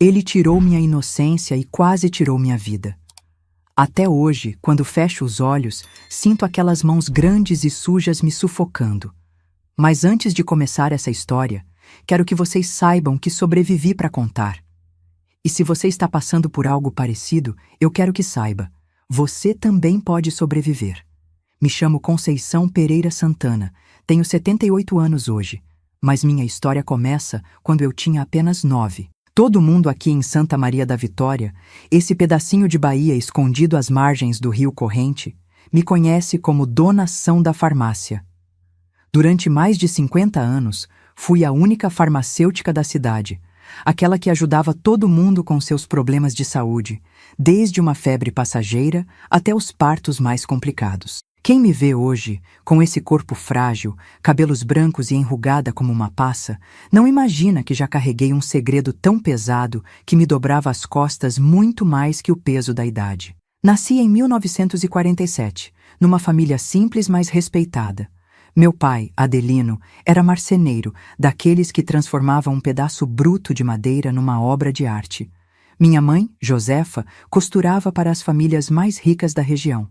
Ele tirou minha inocência e quase tirou minha vida. Até hoje, quando fecho os olhos, sinto aquelas mãos grandes e sujas me sufocando. Mas antes de começar essa história, quero que vocês saibam que sobrevivi para contar. E se você está passando por algo parecido, eu quero que saiba, você também pode sobreviver. Me chamo Conceição Pereira Santana, tenho 78 anos hoje, mas minha história começa quando eu tinha apenas 9. Todo mundo aqui em Santa Maria da Vitória, esse pedacinho de Bahia escondido às margens do rio Corrente, me conhece como Dona São da Farmácia. Durante mais de 50 anos, fui a única farmacêutica da cidade, aquela que ajudava todo mundo com seus problemas de saúde, desde uma febre passageira até os partos mais complicados. Quem me vê hoje, com esse corpo frágil, cabelos brancos e enrugada como uma passa, não imagina que já carreguei um segredo tão pesado que me dobrava as costas muito mais que o peso da idade. Nasci em 1947, numa família simples mas respeitada. Meu pai, Adelino, era marceneiro, daqueles que transformavam um pedaço bruto de madeira numa obra de arte. Minha mãe, Josefa, costurava para as famílias mais ricas da região.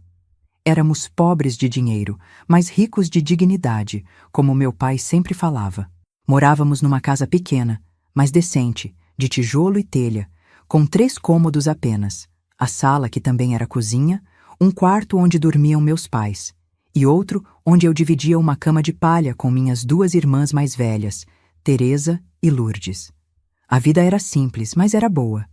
Éramos pobres de dinheiro, mas ricos de dignidade, como meu pai sempre falava. Morávamos numa casa pequena, mas decente, de tijolo e telha, com 3 cômodos apenas. A sala, que também era cozinha, um quarto onde dormiam meus pais, e outro onde eu dividia uma cama de palha com minhas 2 irmãs mais velhas, Teresa e Lourdes. A vida era simples, mas era boa.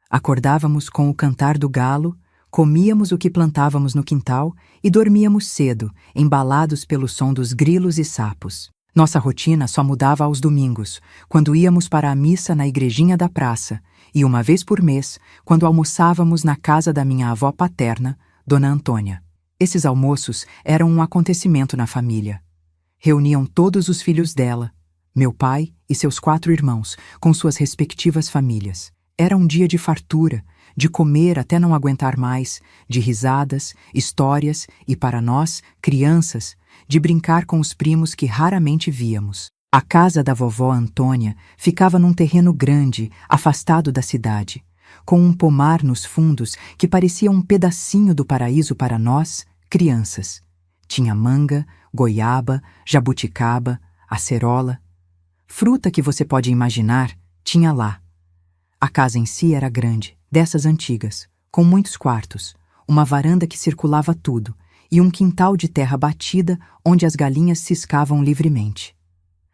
Acordávamos com o cantar do galo, comíamos o que plantávamos no quintal e dormíamos cedo, embalados pelo som dos grilos e sapos. Nossa rotina só mudava aos domingos, quando íamos para a missa na igrejinha da praça, e uma vez por mês, quando almoçávamos na casa da minha avó paterna, Dona Antônia. Esses almoços eram um acontecimento na família. Reuniam todos os filhos dela, meu pai e seus 4 irmãos, com suas respectivas famílias. Era um dia de fartura, de comer até não aguentar mais, de risadas, histórias e, para nós, crianças, de brincar com os primos que raramente víamos. A casa da vovó Antônia ficava num terreno grande, afastado da cidade, com um pomar nos fundos que parecia um pedacinho do paraíso para nós, crianças. Tinha manga, goiaba, jabuticaba, acerola. Fruta que você pode imaginar, tinha lá. A casa em si era grande, dessas antigas, com muitos quartos, uma varanda que circulava tudo e um quintal de terra batida onde as galinhas ciscavam livremente.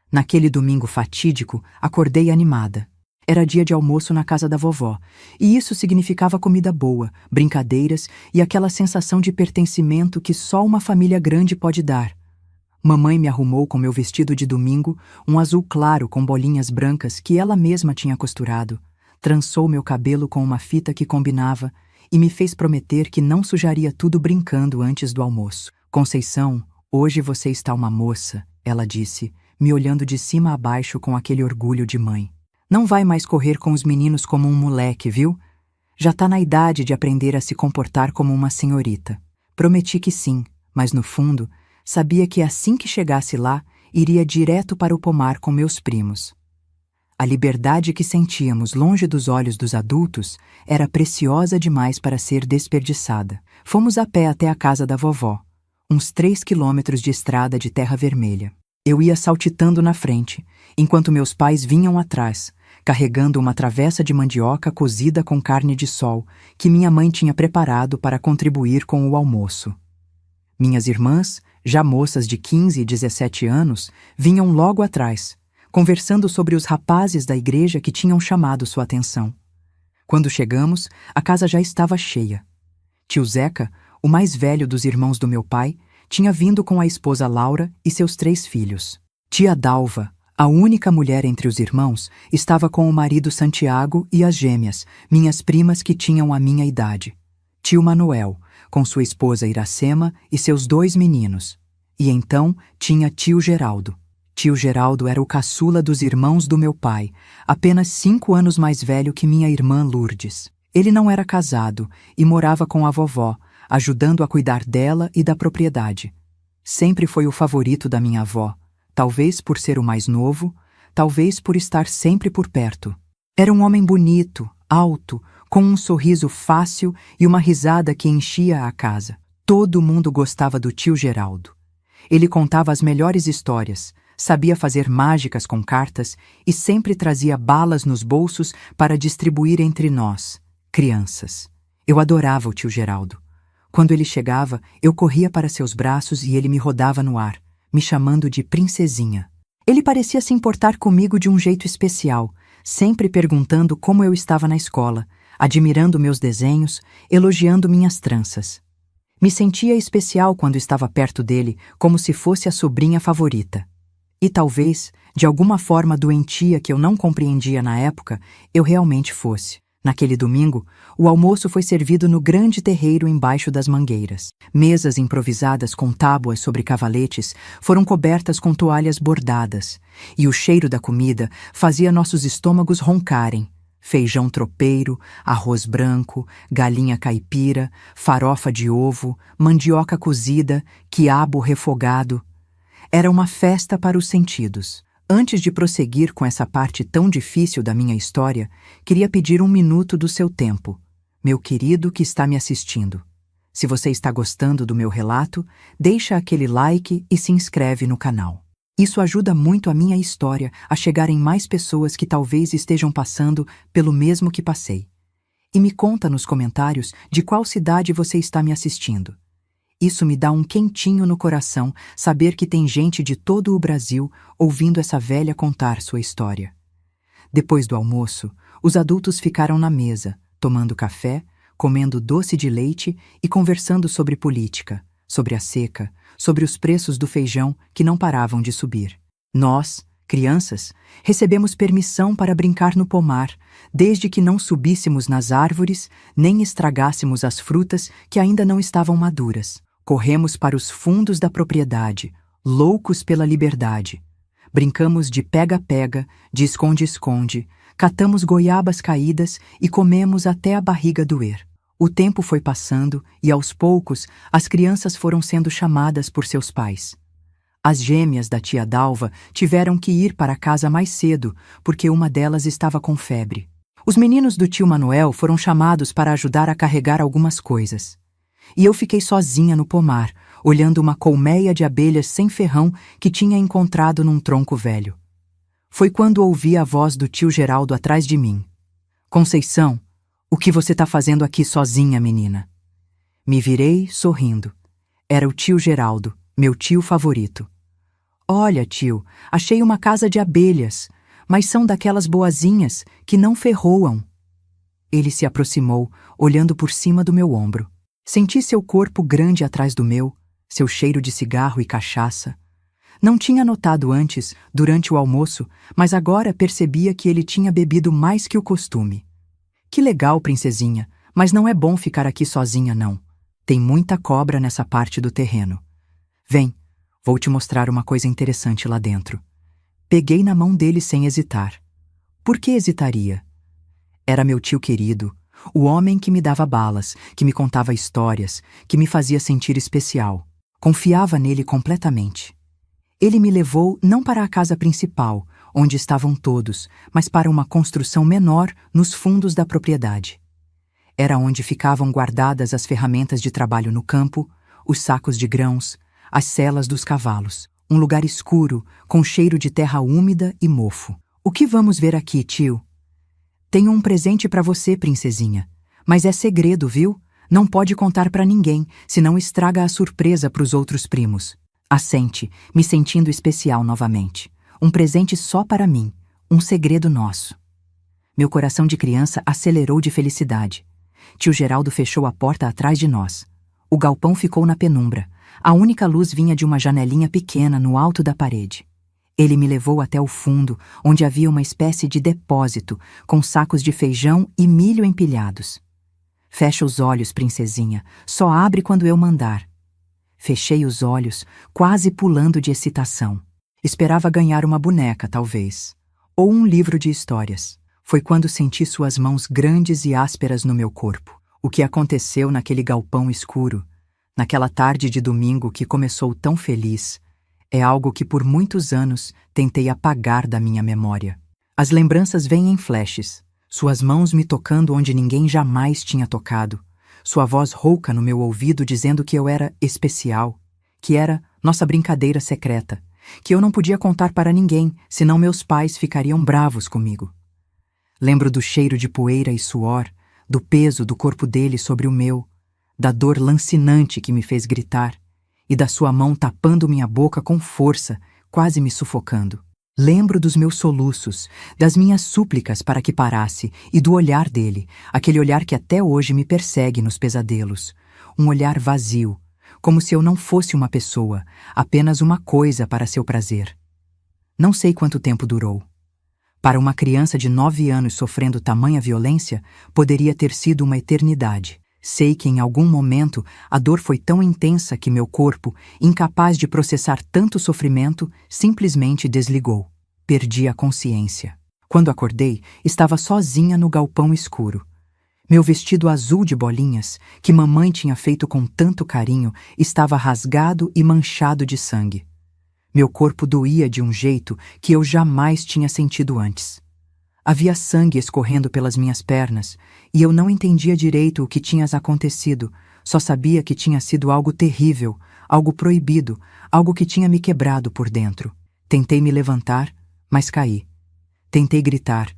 Naquele domingo fatídico, acordei animada. Era dia de almoço na casa da vovó, e isso significava comida boa, brincadeiras e aquela sensação de pertencimento que só uma família grande pode dar. Mamãe me arrumou com meu vestido de domingo, um azul claro com bolinhas brancas que ela mesma tinha costurado. Trançou meu cabelo com uma fita que combinava e me fez prometer que não sujaria tudo brincando antes do almoço. Conceição, hoje você está uma moça, ela disse, me olhando de cima a baixo com aquele orgulho de mãe. Não vai mais correr com os meninos como um moleque, viu? Já tá na idade de aprender a se comportar como uma senhorita. Prometi que sim, mas no fundo, sabia que assim que chegasse lá, iria direto para o pomar com meus primos. A liberdade que sentíamos longe dos olhos dos adultos era preciosa demais para ser desperdiçada. Fomos a pé até a casa da vovó, uns 3 quilômetros de estrada de terra vermelha. Eu ia saltitando na frente, enquanto meus pais vinham atrás, carregando uma travessa de mandioca cozida com carne de sol que minha mãe tinha preparado para contribuir com o almoço. Minhas irmãs, já moças de 15 e 17 anos, vinham logo atrás, conversando sobre os rapazes da igreja que tinham chamado sua atenção. Quando chegamos, a casa já estava cheia. Tio Zeca, o mais velho dos irmãos do meu pai, tinha vindo com a esposa Laura e seus 3 filhos. Tia Dalva, a única mulher entre os irmãos, estava com o marido Santiago e as gêmeas, minhas primas que tinham a minha idade. Tio Manuel, com sua esposa Iracema e seus 2 meninos. E então tinha tio Geraldo. Tio Geraldo era o caçula dos irmãos do meu pai, apenas 5 anos mais velho que minha irmã Lourdes. Ele não era casado e morava com a vovó, ajudando a cuidar dela e da propriedade. Sempre foi o favorito da minha avó, talvez por ser o mais novo, talvez por estar sempre por perto. Era um homem bonito, alto, com um sorriso fácil e uma risada que enchia a casa. Todo mundo gostava do tio Geraldo. Ele contava as melhores histórias, sabia fazer mágicas com cartas e sempre trazia balas nos bolsos para distribuir entre nós, crianças. Eu adorava o tio Geraldo. Quando ele chegava, eu corria para seus braços e ele me rodava no ar, me chamando de princesinha. Ele parecia se importar comigo de um jeito especial, sempre perguntando como eu estava na escola, admirando meus desenhos, elogiando minhas tranças. Me sentia especial quando estava perto dele, como se fosse a sobrinha favorita. E talvez, de alguma forma doentia que eu não compreendia na época, eu realmente fosse. Naquele domingo, o almoço foi servido no grande terreiro embaixo das mangueiras. Mesas improvisadas com tábuas sobre cavaletes foram cobertas com toalhas bordadas, e o cheiro da comida fazia nossos estômagos roncarem. Feijão tropeiro, arroz branco, galinha caipira, farofa de ovo, mandioca cozida, quiabo refogado. Era uma festa para os sentidos. Antes de prosseguir com essa parte tão difícil da minha história, queria pedir um minuto do seu tempo, meu querido que está me assistindo. Se você está gostando do meu relato, deixa aquele like e se inscreve no canal. Isso ajuda muito a minha história a chegar em mais pessoas que talvez estejam passando pelo mesmo que passei. E me conta nos comentários de qual cidade você está me assistindo. Isso me dá um quentinho no coração saber que tem gente de todo o Brasil ouvindo essa velha contar sua história. Depois do almoço, os adultos ficaram na mesa, tomando café, comendo doce de leite e conversando sobre política, sobre a seca, sobre os preços do feijão que não paravam de subir. Nós, crianças, recebemos permissão para brincar no pomar, desde que não subíssemos nas árvores nem estragássemos as frutas que ainda não estavam maduras. Corremos para os fundos da propriedade, loucos pela liberdade. Brincamos de pega-pega, de esconde-esconde, catamos goiabas caídas e comemos até a barriga doer. O tempo foi passando e, aos poucos, as crianças foram sendo chamadas por seus pais. As gêmeas da tia Dalva tiveram que ir para casa mais cedo, porque uma delas estava com febre. Os meninos do tio Manuel foram chamados para ajudar a carregar algumas coisas. E eu fiquei sozinha no pomar, olhando uma colmeia de abelhas sem ferrão que tinha encontrado num tronco velho. Foi quando ouvi a voz do tio Geraldo atrás de mim. Conceição, o que você está fazendo aqui sozinha, menina? Me virei, sorrindo. Era o tio Geraldo, meu tio favorito. Olha, tio, achei uma casa de abelhas, mas são daquelas boazinhas que não ferroam. Ele se aproximou, olhando por cima do meu ombro. Senti seu corpo grande atrás do meu, seu cheiro de cigarro e cachaça. Não tinha notado antes, durante o almoço, mas agora percebia que ele tinha bebido mais que o costume. Que legal, princesinha, mas não é bom ficar aqui sozinha, não. Tem muita cobra nessa parte do terreno. Vem, vou te mostrar uma coisa interessante lá dentro. Peguei na mão dele sem hesitar. Por que hesitaria? Era meu tio querido, o homem que me dava balas, que me contava histórias, que me fazia sentir especial. Confiava nele completamente. Ele me levou não para a casa principal, onde estavam todos, mas para uma construção menor nos fundos da propriedade. Era onde ficavam guardadas as ferramentas de trabalho no campo, os sacos de grãos, as selas dos cavalos. Um lugar escuro, com cheiro de terra úmida e mofo. O que vamos ver aqui, tio? Tenho um presente para você, princesinha. Mas é segredo, viu? Não pode contar para ninguém, senão estraga a surpresa para os outros primos. Assente, me sentindo especial novamente. Um presente só para mim, um segredo nosso. Meu coração de criança acelerou de felicidade. Tio Geraldo fechou a porta atrás de nós. O galpão ficou na penumbra. A única luz vinha de uma janelinha pequena no alto da parede. Ele me levou até o fundo, onde havia uma espécie de depósito, com sacos de feijão e milho empilhados. Fecha os olhos, princesinha. Só abre quando eu mandar. Fechei os olhos, quase pulando de excitação. Esperava ganhar uma boneca, talvez. Ou um livro de histórias. Foi quando senti suas mãos grandes e ásperas no meu corpo. O que aconteceu naquele galpão escuro, naquela tarde de domingo que começou tão feliz, é algo que por muitos anos tentei apagar da minha memória. As lembranças vêm em flashes. Suas mãos me tocando onde ninguém jamais tinha tocado, sua voz rouca no meu ouvido dizendo que eu era especial, que era nossa brincadeira secreta, que eu não podia contar para ninguém, senão meus pais ficariam bravos comigo. Lembro do cheiro de poeira e suor, do peso do corpo dele sobre o meu, da dor lancinante que me fez gritar, e da sua mão tapando minha boca com força, quase me sufocando. Lembro dos meus soluços, das minhas súplicas para que parasse e do olhar dele, aquele olhar que até hoje me persegue nos pesadelos. Um olhar vazio, como se eu não fosse uma pessoa, apenas uma coisa para seu prazer. Não sei quanto tempo durou. Para uma criança de 9 anos sofrendo tamanha violência, poderia ter sido uma eternidade. Sei que em algum momento a dor foi tão intensa que meu corpo, incapaz de processar tanto sofrimento, simplesmente desligou. Perdi a consciência. Quando acordei, estava sozinha no galpão escuro. Meu vestido azul de bolinhas, que mamãe tinha feito com tanto carinho, estava rasgado e manchado de sangue. Meu corpo doía de um jeito que eu jamais tinha sentido antes. Havia sangue escorrendo pelas minhas pernas, e eu não entendia direito o que tinha acontecido, só sabia que tinha sido algo terrível, algo proibido, algo que tinha me quebrado por dentro. Tentei me levantar, mas caí. Tentei gritar,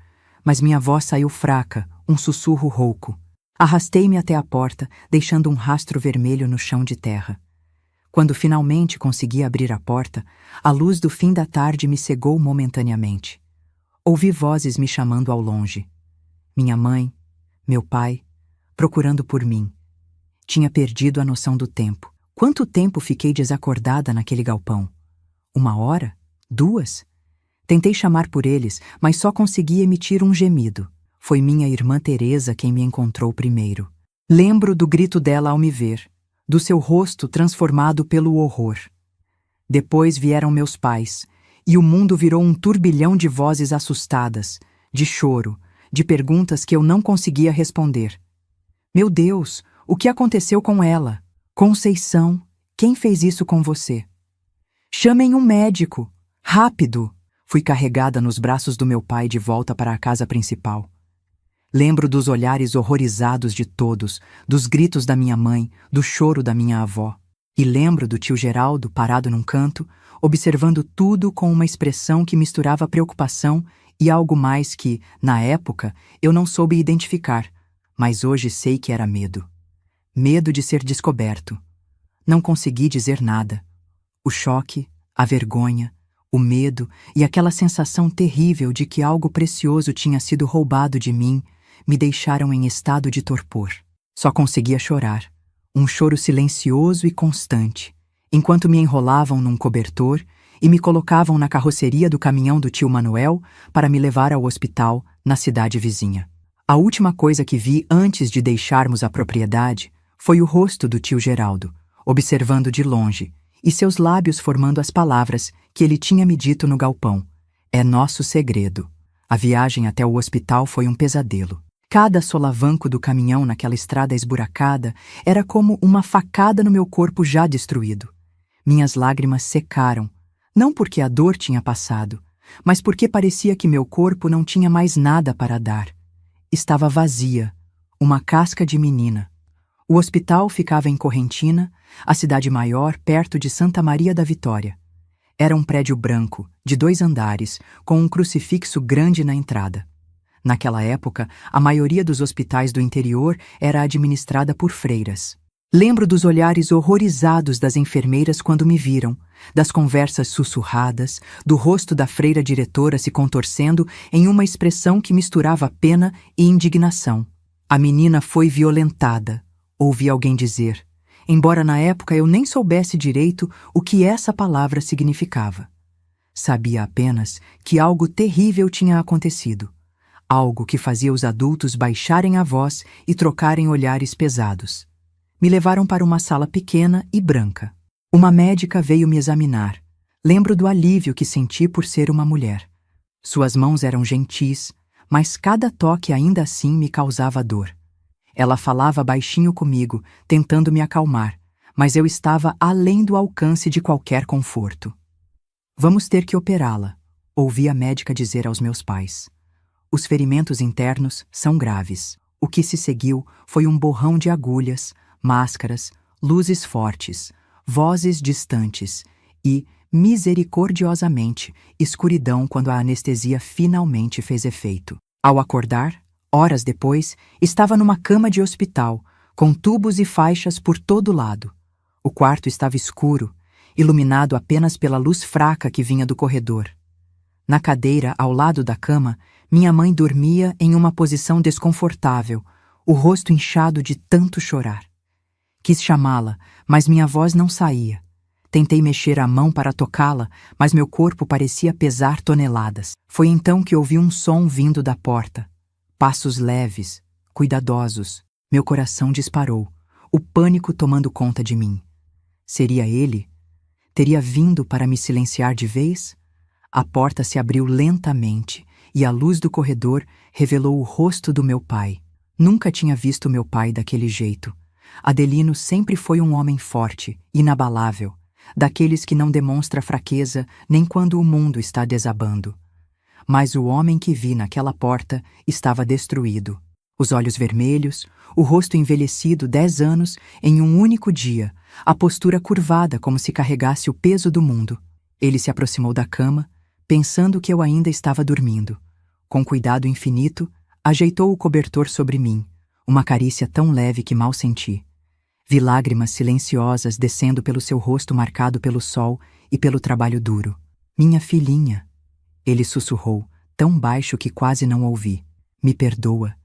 mas minha voz saiu fraca, um sussurro rouco. Arrastei-me até a porta, deixando um rastro vermelho no chão de terra. Quando finalmente consegui abrir a porta, a luz do fim da tarde me cegou momentaneamente. Ouvi vozes me chamando ao longe. Minha mãe, meu pai, procurando por mim. Tinha perdido a noção do tempo. Quanto tempo fiquei desacordada naquele galpão? 1 hora? 2? Tentei chamar por eles, mas só consegui emitir um gemido. Foi minha irmã Teresa quem me encontrou primeiro. Lembro do grito dela ao me ver, do seu rosto transformado pelo horror. Depois vieram meus pais, e o mundo virou um turbilhão de vozes assustadas, de choro, de perguntas que eu não conseguia responder. Meu Deus, o que aconteceu com ela? Conceição, quem fez isso com você? Chamem um médico! Rápido! Fui carregada nos braços do meu pai de volta para a casa principal. Lembro dos olhares horrorizados de todos, dos gritos da minha mãe, do choro da minha avó. E lembro do tio Geraldo parado num canto, observando tudo com uma expressão que misturava preocupação e algo mais que, na época, eu não soube identificar, mas hoje sei que era medo. Medo de ser descoberto. Não consegui dizer nada. O choque, a vergonha, o medo e aquela sensação terrível de que algo precioso tinha sido roubado de mim me deixaram em estado de torpor. Só conseguia chorar, um choro silencioso e constante, enquanto me enrolavam num cobertor e me colocavam na carroceria do caminhão do tio Manuel para me levar ao hospital na cidade vizinha. A última coisa que vi antes de deixarmos a propriedade foi o rosto do tio Geraldo, observando de longe, e seus lábios formando as palavras que ele tinha me dito no galpão. É nosso segredo. A viagem até o hospital foi um pesadelo. Cada solavanco do caminhão naquela estrada esburacada era como uma facada no meu corpo já destruído. Minhas lágrimas secaram, não porque a dor tinha passado, mas porque parecia que meu corpo não tinha mais nada para dar. Estava vazia, uma casca de menina. O hospital ficava em Correntina, a cidade maior perto de Santa Maria da Vitória. Era um prédio branco, de 2 andares, com um crucifixo grande na entrada. Naquela época, a maioria dos hospitais do interior era administrada por freiras. Lembro dos olhares horrorizados das enfermeiras quando me viram, das conversas sussurradas, do rosto da freira diretora se contorcendo em uma expressão que misturava pena e indignação. A menina foi violentada, ouvi alguém dizer, embora na época eu nem soubesse direito o que essa palavra significava. Sabia apenas que algo terrível tinha acontecido. Algo que fazia os adultos baixarem a voz e trocarem olhares pesados. Me levaram para uma sala pequena e branca. Uma médica veio me examinar. Lembro do alívio que senti por ser uma mulher. Suas mãos eram gentis, mas cada toque ainda assim me causava dor. Ela falava baixinho comigo, tentando me acalmar, mas eu estava além do alcance de qualquer conforto. Vamos ter que operá-la, ouvi a médica dizer aos meus pais. Os ferimentos internos são graves. O que se seguiu foi um borrão de agulhas, máscaras, luzes fortes, vozes distantes e, misericordiosamente, escuridão quando a anestesia finalmente fez efeito. Ao acordar, horas depois, estava numa cama de hospital, com tubos e faixas por todo lado. O quarto estava escuro, iluminado apenas pela luz fraca que vinha do corredor. Na cadeira ao lado da cama, minha mãe dormia em uma posição desconfortável, o rosto inchado de tanto chorar. Quis chamá-la, mas minha voz não saía. Tentei mexer a mão para tocá-la, mas meu corpo parecia pesar toneladas. Foi então que ouvi um som vindo da porta. Passos leves, cuidadosos. Meu coração disparou, o pânico tomando conta de mim. Seria ele? Teria vindo para me silenciar de vez? A porta se abriu lentamente e a luz do corredor revelou o rosto do meu pai. Nunca tinha visto meu pai daquele jeito. Adelino sempre foi um homem forte, inabalável, daqueles que não demonstra fraqueza nem quando o mundo está desabando. Mas o homem que vi naquela porta estava destruído. Os olhos vermelhos, o rosto envelhecido 10 anos em um único dia, a postura curvada como se carregasse o peso do mundo. Ele se aproximou da cama, pensando que eu ainda estava dormindo. Com cuidado infinito, ajeitou o cobertor sobre mim, uma carícia tão leve que mal senti. Vi lágrimas silenciosas descendo pelo seu rosto marcado pelo sol e pelo trabalho duro. Minha filhinha, ele sussurrou, tão baixo que quase não ouvi. Me perdoa.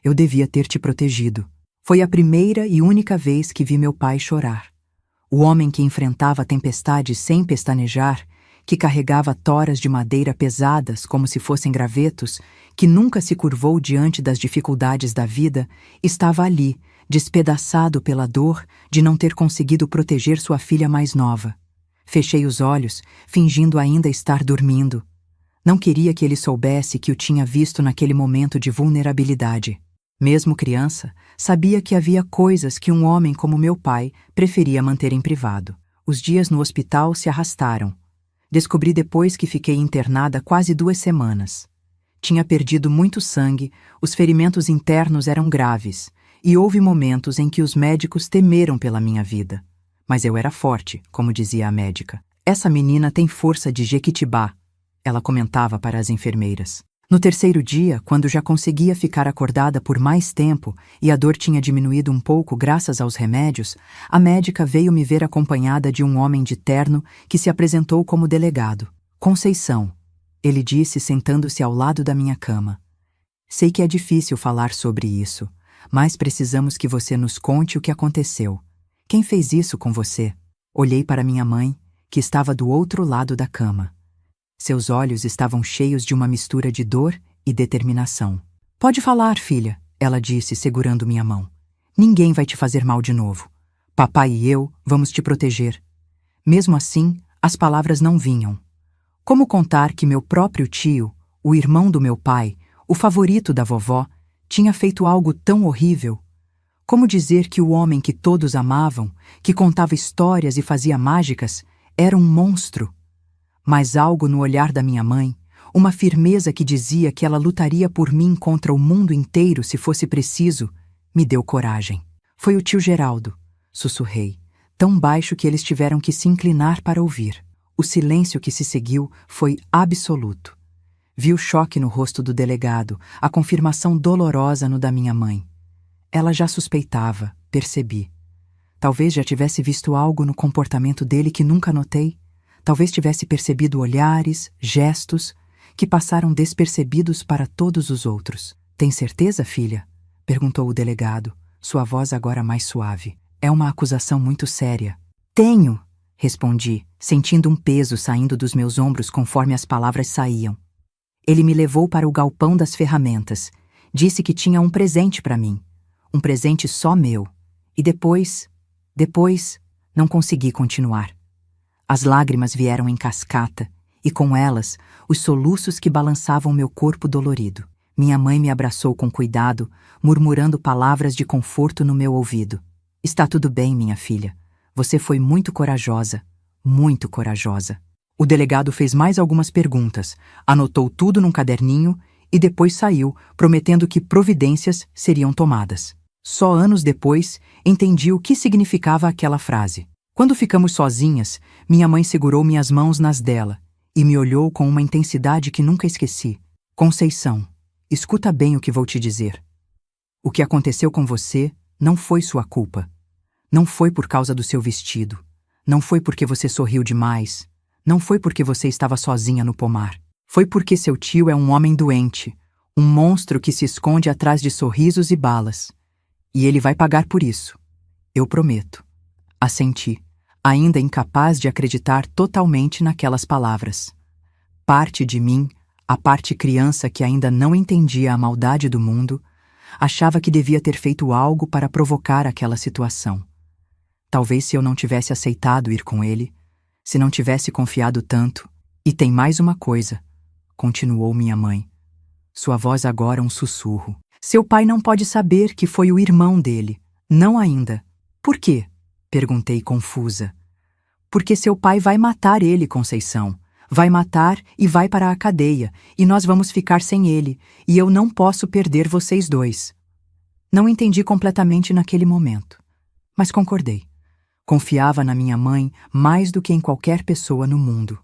Eu devia ter te protegido. Foi a primeira e única vez que vi meu pai chorar. O homem que enfrentava a tempestade sem pestanejar, que carregava toras de madeira pesadas como se fossem gravetos, que nunca se curvou diante das dificuldades da vida, estava ali, despedaçado pela dor de não ter conseguido proteger sua filha mais nova. Fechei os olhos, fingindo ainda estar dormindo. Não queria que ele soubesse que o tinha visto naquele momento de vulnerabilidade. Mesmo criança, sabia que havia coisas que um homem como meu pai preferia manter em privado. Os dias no hospital se arrastaram. Descobri depois que fiquei internada quase 2 semanas. Tinha perdido muito sangue, os ferimentos internos eram graves, e houve momentos em que os médicos temeram pela minha vida. Mas eu era forte, como dizia a médica. Essa menina tem força de Jequitibá, ela comentava para as enfermeiras. No 3º dia, quando já conseguia ficar acordada por mais tempo e a dor tinha diminuído um pouco graças aos remédios, a médica veio me ver acompanhada de um homem de terno que se apresentou como delegado. Conceição, ele disse sentando-se ao lado da minha cama. Sei que é difícil falar sobre isso, mas precisamos que você nos conte o que aconteceu. Quem fez isso com você? Olhei para minha mãe, que estava do outro lado da cama. Seus olhos estavam cheios de uma mistura de dor e determinação. Pode falar, filha, ela disse, segurando minha mão. Ninguém vai te fazer mal de novo. Papai e eu vamos te proteger. Mesmo assim, as palavras não vinham. Como contar que meu próprio tio, o irmão do meu pai, o favorito da vovó, tinha feito algo tão horrível? Como dizer que o homem que todos amavam, que contava histórias e fazia mágicas, era um monstro? Mas algo no olhar da minha mãe, uma firmeza que dizia que ela lutaria por mim contra o mundo inteiro se fosse preciso, me deu coragem. Foi o tio Geraldo, sussurrei, tão baixo que eles tiveram que se inclinar para ouvir. O silêncio que se seguiu foi absoluto. Vi o choque no rosto do delegado, a confirmação dolorosa no da minha mãe. Ela já suspeitava, percebi. Talvez já tivesse visto algo no comportamento dele que nunca notei. Talvez tivesse percebido olhares, gestos, que passaram despercebidos para todos os outros. Tem certeza, filha? Perguntou o delegado, sua voz agora mais suave. É uma acusação muito séria. Tenho, respondi, sentindo um peso saindo dos meus ombros conforme as palavras saíam. Ele me levou para o galpão das ferramentas. Disse que tinha um presente para mim. Um presente só meu. E depois, não consegui continuar. As lágrimas vieram em cascata, e com elas, os soluços que balançavam meu corpo dolorido. Minha mãe me abraçou com cuidado, murmurando palavras de conforto no meu ouvido. Está tudo bem, minha filha. Você foi muito corajosa, muito corajosa. O delegado fez mais algumas perguntas, anotou tudo num caderninho e depois saiu, prometendo que providências seriam tomadas. Só anos depois, entendi o que significava aquela frase. Quando ficamos sozinhas, minha mãe segurou minhas mãos nas dela e me olhou com uma intensidade que nunca esqueci. Conceição, escuta bem o que vou te dizer. O que aconteceu com você não foi sua culpa. Não foi por causa do seu vestido. Não foi porque você sorriu demais. Não foi porque você estava sozinha no pomar. Foi porque seu tio é um homem doente, um monstro que se esconde atrás de sorrisos e balas. E ele vai pagar por isso. Eu prometo. Assenti, ainda incapaz de acreditar totalmente naquelas palavras. Parte de mim, a parte criança que ainda não entendia a maldade do mundo, achava que devia ter feito algo para provocar aquela situação. Talvez se eu não tivesse aceitado ir com ele, se não tivesse confiado tanto. E tem mais uma coisa, continuou minha mãe. Sua voz agora um sussurro. Seu pai não pode saber que foi o irmão dele. Não ainda. Por quê? Perguntei confusa. Porque seu pai vai matar ele, Conceição. Vai matar e vai para a cadeia, e nós vamos ficar sem ele, e eu não posso perder vocês dois. Não entendi completamente naquele momento, mas concordei. Confiava na minha mãe mais do que em qualquer pessoa no mundo.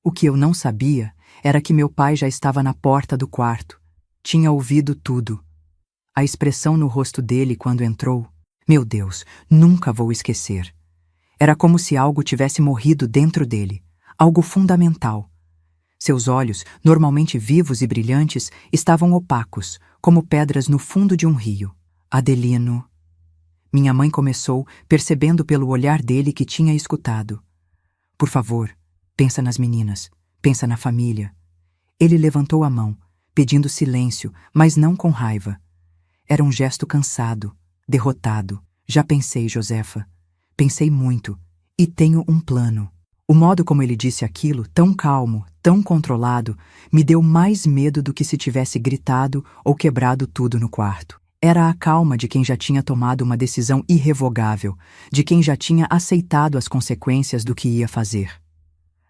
O que eu não sabia era que meu pai já estava na porta do quarto. Tinha ouvido tudo. A expressão no rosto dele quando entrou, meu Deus, nunca vou esquecer. Era como se algo tivesse morrido dentro dele. Algo fundamental. Seus olhos, normalmente vivos e brilhantes, estavam opacos, como pedras no fundo de um rio. Adelino. Minha mãe começou, percebendo pelo olhar dele que tinha escutado. Por favor, pensa nas meninas, pensa na família. Ele levantou a mão, pedindo silêncio, mas não com raiva. Era um gesto cansado, derrotado. Já pensei, Josefa. Pensei muito, e tenho um plano. O modo como ele disse aquilo, tão calmo, tão controlado, me deu mais medo do que se tivesse gritado ou quebrado tudo no quarto. Era a calma de quem já tinha tomado uma decisão irrevogável, de quem já tinha aceitado as consequências do que ia fazer.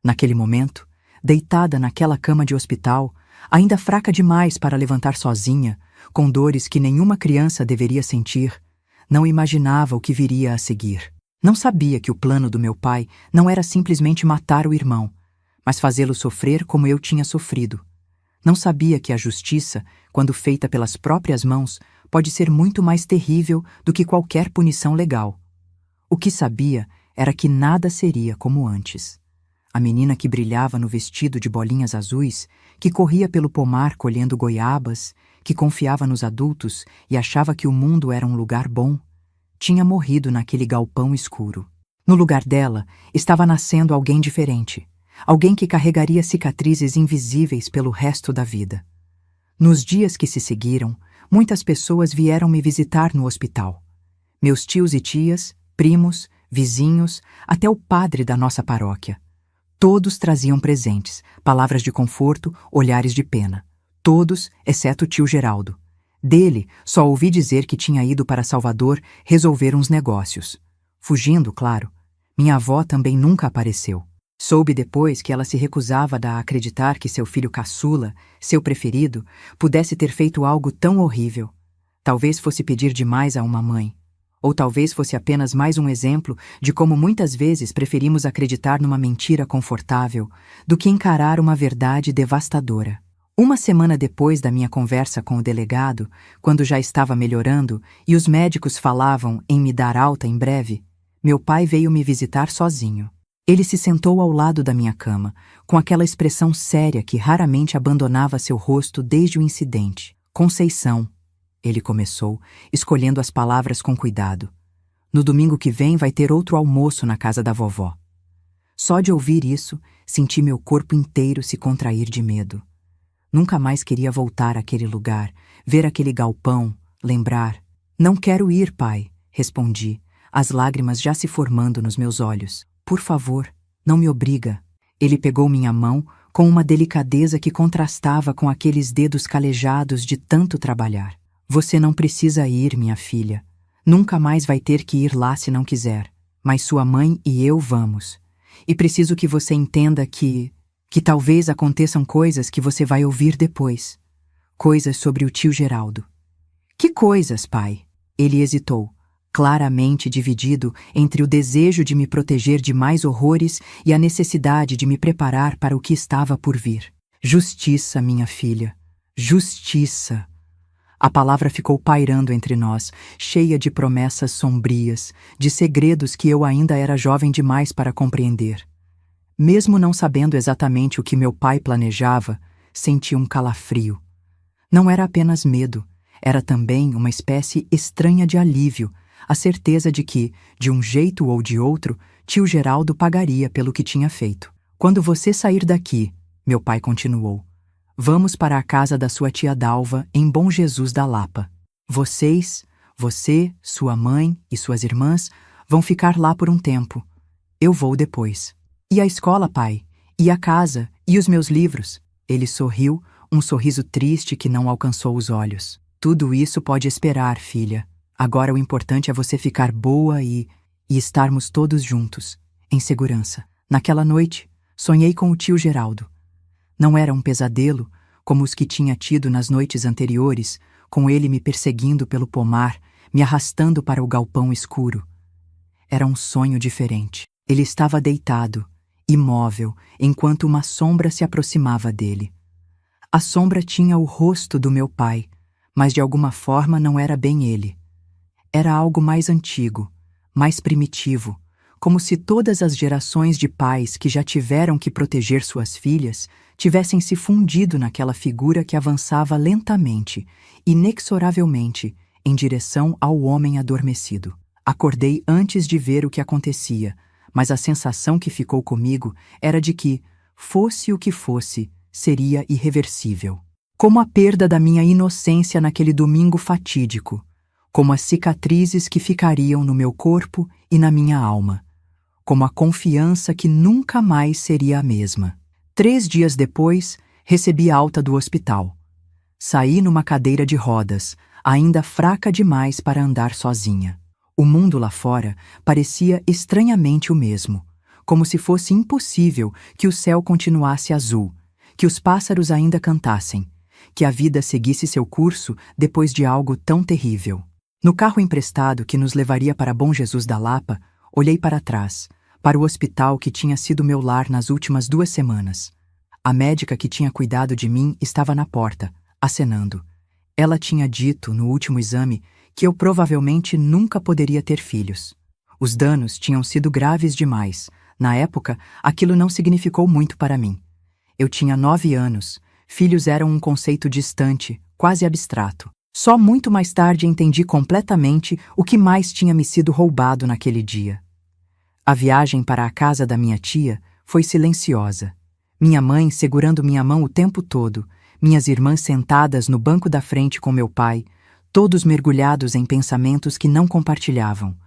Naquele momento, deitada naquela cama de hospital, ainda fraca demais para levantar sozinha, com dores que nenhuma criança deveria sentir, não imaginava o que viria a seguir. Não sabia que o plano do meu pai não era simplesmente matar o irmão, mas fazê-lo sofrer como eu tinha sofrido. Não sabia que a justiça, quando feita pelas próprias mãos, pode ser muito mais terrível do que qualquer punição legal. O que sabia era que nada seria como antes. A menina que brilhava no vestido de bolinhas azuis, que corria pelo pomar colhendo goiabas, que confiava nos adultos e achava que o mundo era um lugar bom, tinha morrido naquele galpão escuro. No lugar dela, estava nascendo alguém diferente, alguém que carregaria cicatrizes invisíveis pelo resto da vida. Nos dias que se seguiram, muitas pessoas vieram me visitar no hospital. Meus tios e tias, primos, vizinhos, até o padre da nossa paróquia. Todos traziam presentes, palavras de conforto, olhares de pena. Todos, exceto o tio Geraldo. Dele, só ouvi dizer que tinha ido para Salvador resolver uns negócios. Fugindo, claro. Minha avó também nunca apareceu. Soube depois que ela se recusava a acreditar que seu filho caçula, seu preferido, pudesse ter feito algo tão horrível. Talvez fosse pedir demais a uma mãe. Ou talvez fosse apenas mais um exemplo de como muitas vezes preferimos acreditar numa mentira confortável do que encarar uma verdade devastadora. Uma semana depois da minha conversa com o delegado, quando já estava melhorando e os médicos falavam em me dar alta em breve, meu pai veio me visitar sozinho. Ele se sentou ao lado da minha cama, com aquela expressão séria que raramente abandonava seu rosto desde o incidente. Conceição, ele começou, escolhendo as palavras com cuidado. No domingo que vem vai ter outro almoço na casa da vovó. Só de ouvir isso, senti meu corpo inteiro se contrair de medo. Nunca mais queria voltar àquele lugar, ver aquele galpão, lembrar. Não quero ir, pai, respondi, as lágrimas já se formando nos meus olhos. Por favor, não me obriga. Ele pegou minha mão com uma delicadeza que contrastava com aqueles dedos calejados de tanto trabalhar. Você não precisa ir, minha filha. Nunca mais vai ter que ir lá se não quiser. Mas sua mãe e eu vamos. E preciso que você entenda que talvez aconteçam coisas que você vai ouvir depois. Coisas sobre o tio Geraldo. Que coisas, pai? Ele hesitou, claramente dividido entre o desejo de me proteger de mais horrores e a necessidade de me preparar para o que estava por vir. Justiça, minha filha. Justiça. A palavra ficou pairando entre nós, cheia de promessas sombrias, de segredos que eu ainda era jovem demais para compreender. Mesmo não sabendo exatamente o que meu pai planejava, senti um calafrio. Não era apenas medo, era também uma espécie estranha de alívio, a certeza de que, de um jeito ou de outro, tio Geraldo pagaria pelo que tinha feito. Quando você sair daqui, meu pai continuou, vamos para a casa da sua tia Dalva, em Bom Jesus da Lapa. Você, sua mãe e suas irmãs vão ficar lá por um tempo. Eu vou depois. E a escola, pai? E a casa? E os meus livros? Ele sorriu, um sorriso triste que não alcançou os olhos. Tudo isso pode esperar, filha. Agora o importante é você ficar boa e estarmos todos juntos, em segurança. Naquela noite, sonhei com o tio Geraldo. Não era um pesadelo, como os que tinha tido nas noites anteriores, com ele me perseguindo pelo pomar, me arrastando para o galpão escuro. Era um sonho diferente. Ele estava deitado, imóvel, enquanto uma sombra se aproximava dele. A sombra tinha o rosto do meu pai, mas de alguma forma não era bem ele. Era algo mais antigo, mais primitivo, como se todas as gerações de pais que já tiveram que proteger suas filhas tivessem se fundido naquela figura que avançava lentamente, inexoravelmente, em direção ao homem adormecido. Acordei antes de ver o que acontecia, mas a sensação que ficou comigo era de que, fosse o que fosse, seria irreversível. Como a perda da minha inocência naquele domingo fatídico, como as cicatrizes que ficariam no meu corpo e na minha alma, como a confiança que nunca mais seria a mesma. 3 dias depois, recebi alta do hospital. Saí numa cadeira de rodas, ainda fraca demais para andar sozinha. O mundo lá fora parecia estranhamente o mesmo, como se fosse impossível que o céu continuasse azul, que os pássaros ainda cantassem, que a vida seguisse seu curso depois de algo tão terrível. No carro emprestado que nos levaria para Bom Jesus da Lapa, olhei para trás, para o hospital que tinha sido meu lar nas últimas 2 semanas. A médica que tinha cuidado de mim estava na porta, acenando. Ela tinha dito, no último exame, que eu provavelmente nunca poderia ter filhos. Os danos tinham sido graves demais. Na época, aquilo não significou muito para mim. Eu tinha 9 anos. Filhos eram um conceito distante, quase abstrato. Só muito mais tarde entendi completamente o que mais tinha me sido roubado naquele dia. A viagem para a casa da minha tia foi silenciosa. Minha mãe segurando minha mão o tempo todo, minhas irmãs sentadas no banco da frente com meu pai, todos mergulhados em pensamentos que não compartilhavam.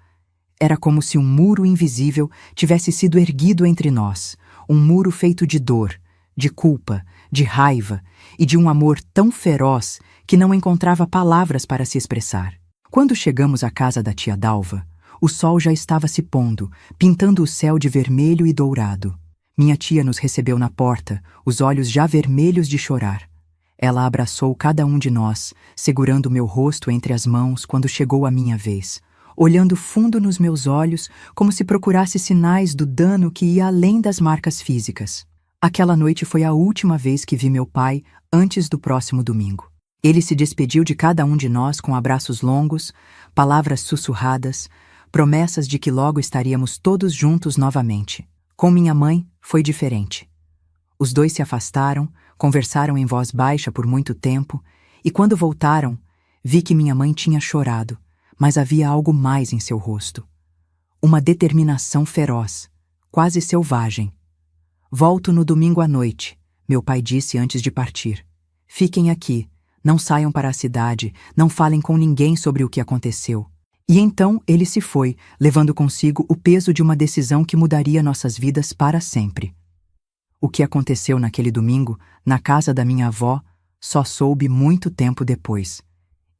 Era como se um muro invisível tivesse sido erguido entre nós, um muro feito de dor, de culpa, de raiva e de um amor tão feroz que não encontrava palavras para se expressar. Quando chegamos à casa da tia Dalva, o sol já estava se pondo, pintando o céu de vermelho e dourado. Minha tia nos recebeu na porta, os olhos já vermelhos de chorar. Ela abraçou cada um de nós, segurando meu rosto entre as mãos quando chegou a minha vez, olhando fundo nos meus olhos como se procurasse sinais do dano que ia além das marcas físicas. Aquela noite foi a última vez que vi meu pai antes do próximo domingo. Ele se despediu de cada um de nós com abraços longos, palavras sussurradas, promessas de que logo estaríamos todos juntos novamente. Com minha mãe, foi diferente. Os dois se afastaram, conversaram em voz baixa por muito tempo, e quando voltaram, vi que minha mãe tinha chorado, mas havia algo mais em seu rosto. Uma determinação feroz, quase selvagem. Volto no domingo à noite, meu pai disse antes de partir. Fiquem aqui, não saiam para a cidade, não falem com ninguém sobre o que aconteceu. E então ele se foi, levando consigo o peso de uma decisão que mudaria nossas vidas para sempre. O que aconteceu naquele domingo, na casa da minha avó, só soube muito tempo depois.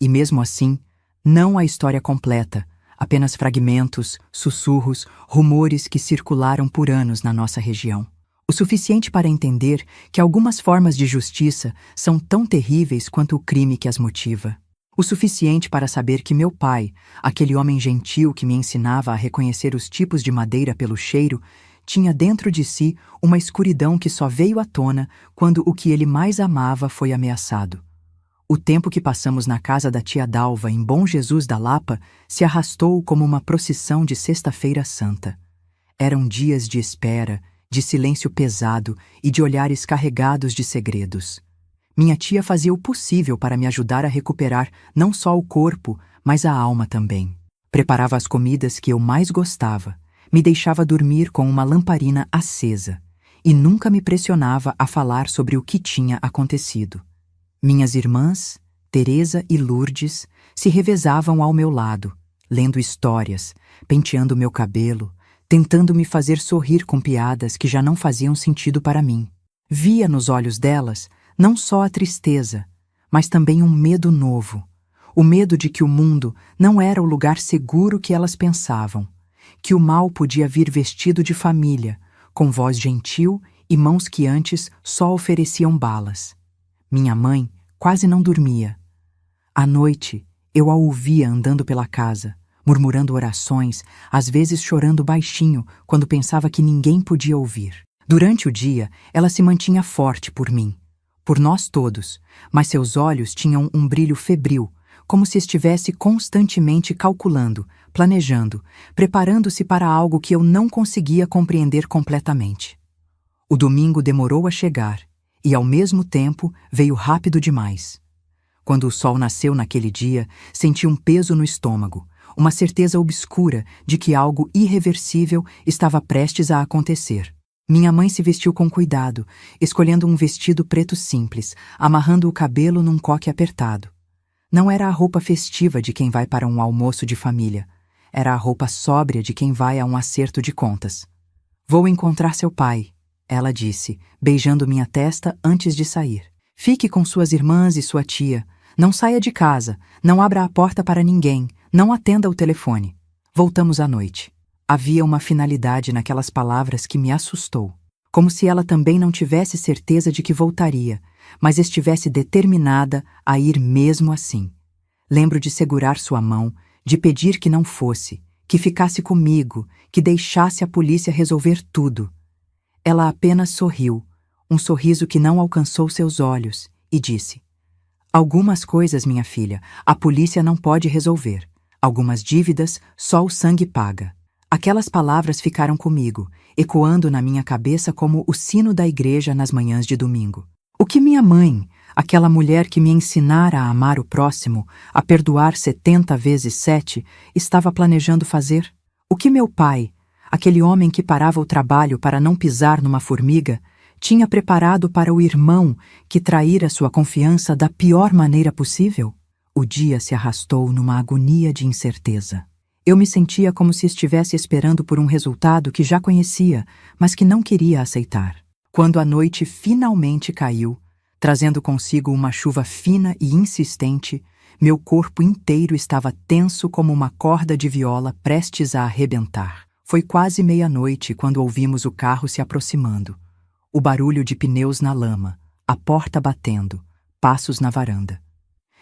E mesmo assim, não a história completa, apenas fragmentos, sussurros, rumores que circularam por anos na nossa região. O suficiente para entender que algumas formas de justiça são tão terríveis quanto o crime que as motiva. O suficiente para saber que meu pai, aquele homem gentil que me ensinava a reconhecer os tipos de madeira pelo cheiro, tinha dentro de si uma escuridão que só veio à tona quando o que ele mais amava foi ameaçado. O tempo que passamos na casa da tia Dalva, em Bom Jesus da Lapa, se arrastou como uma procissão de Sexta-feira Santa. Eram dias de espera, de silêncio pesado e de olhares carregados de segredos. Minha tia fazia o possível para me ajudar a recuperar não só o corpo, mas a alma também. Preparava as comidas que eu mais gostava, me deixava dormir com uma lamparina acesa e nunca me pressionava a falar sobre o que tinha acontecido. Minhas irmãs, Teresa e Lourdes, se revezavam ao meu lado, lendo histórias, penteando meu cabelo, tentando me fazer sorrir com piadas que já não faziam sentido para mim. Via nos olhos delas não só a tristeza, mas também um medo novo, o medo de que o mundo não era o lugar seguro que elas pensavam, que o mal podia vir vestido de família, com voz gentil e mãos que antes só ofereciam balas. Minha mãe quase não dormia. À noite, eu a ouvia andando pela casa, murmurando orações, às vezes chorando baixinho quando pensava que ninguém podia ouvir. Durante o dia, ela se mantinha forte por mim, por nós todos, mas seus olhos tinham um brilho febril, como se estivesse constantemente calculando, planejando, preparando-se para algo que eu não conseguia compreender completamente. O domingo demorou a chegar e, ao mesmo tempo, veio rápido demais. Quando o sol nasceu naquele dia, senti um peso no estômago, uma certeza obscura de que algo irreversível estava prestes a acontecer. Minha mãe se vestiu com cuidado, escolhendo um vestido preto simples, amarrando o cabelo num coque apertado. Não era a roupa festiva de quem vai para um almoço de família. Era a roupa sóbria de quem vai a um acerto de contas. "Vou encontrar seu pai", ela disse, beijando minha testa antes de sair. "Fique com suas irmãs e sua tia. Não saia de casa, não abra a porta para ninguém, não atenda o telefone. Voltamos à noite." Havia uma finalidade naquelas palavras que me assustou. Como se ela também não tivesse certeza de que voltaria, mas estivesse determinada a ir mesmo assim. Lembro de segurar sua mão, de pedir que não fosse, que ficasse comigo, que deixasse a polícia resolver tudo. Ela apenas sorriu, um sorriso que não alcançou seus olhos, e disse: "Algumas coisas, minha filha, a polícia não pode resolver. Algumas dívidas, só o sangue paga." Aquelas palavras ficaram comigo, ecoando na minha cabeça como o sino da igreja nas manhãs de domingo. O que minha mãe, aquela mulher que me ensinara a amar o próximo, a perdoar 70 vezes 7, estava planejando fazer? O que meu pai, aquele homem que parava o trabalho para não pisar numa formiga, tinha preparado para o irmão que traíra sua confiança da pior maneira possível? O dia se arrastou numa agonia de incerteza. Eu me sentia como se estivesse esperando por um resultado que já conhecia, mas que não queria aceitar. Quando a noite finalmente caiu, trazendo consigo uma chuva fina e insistente, meu corpo inteiro estava tenso como uma corda de viola prestes a arrebentar. Foi quase meia-noite quando ouvimos o carro se aproximando. O barulho de pneus na lama, a porta batendo, passos na varanda.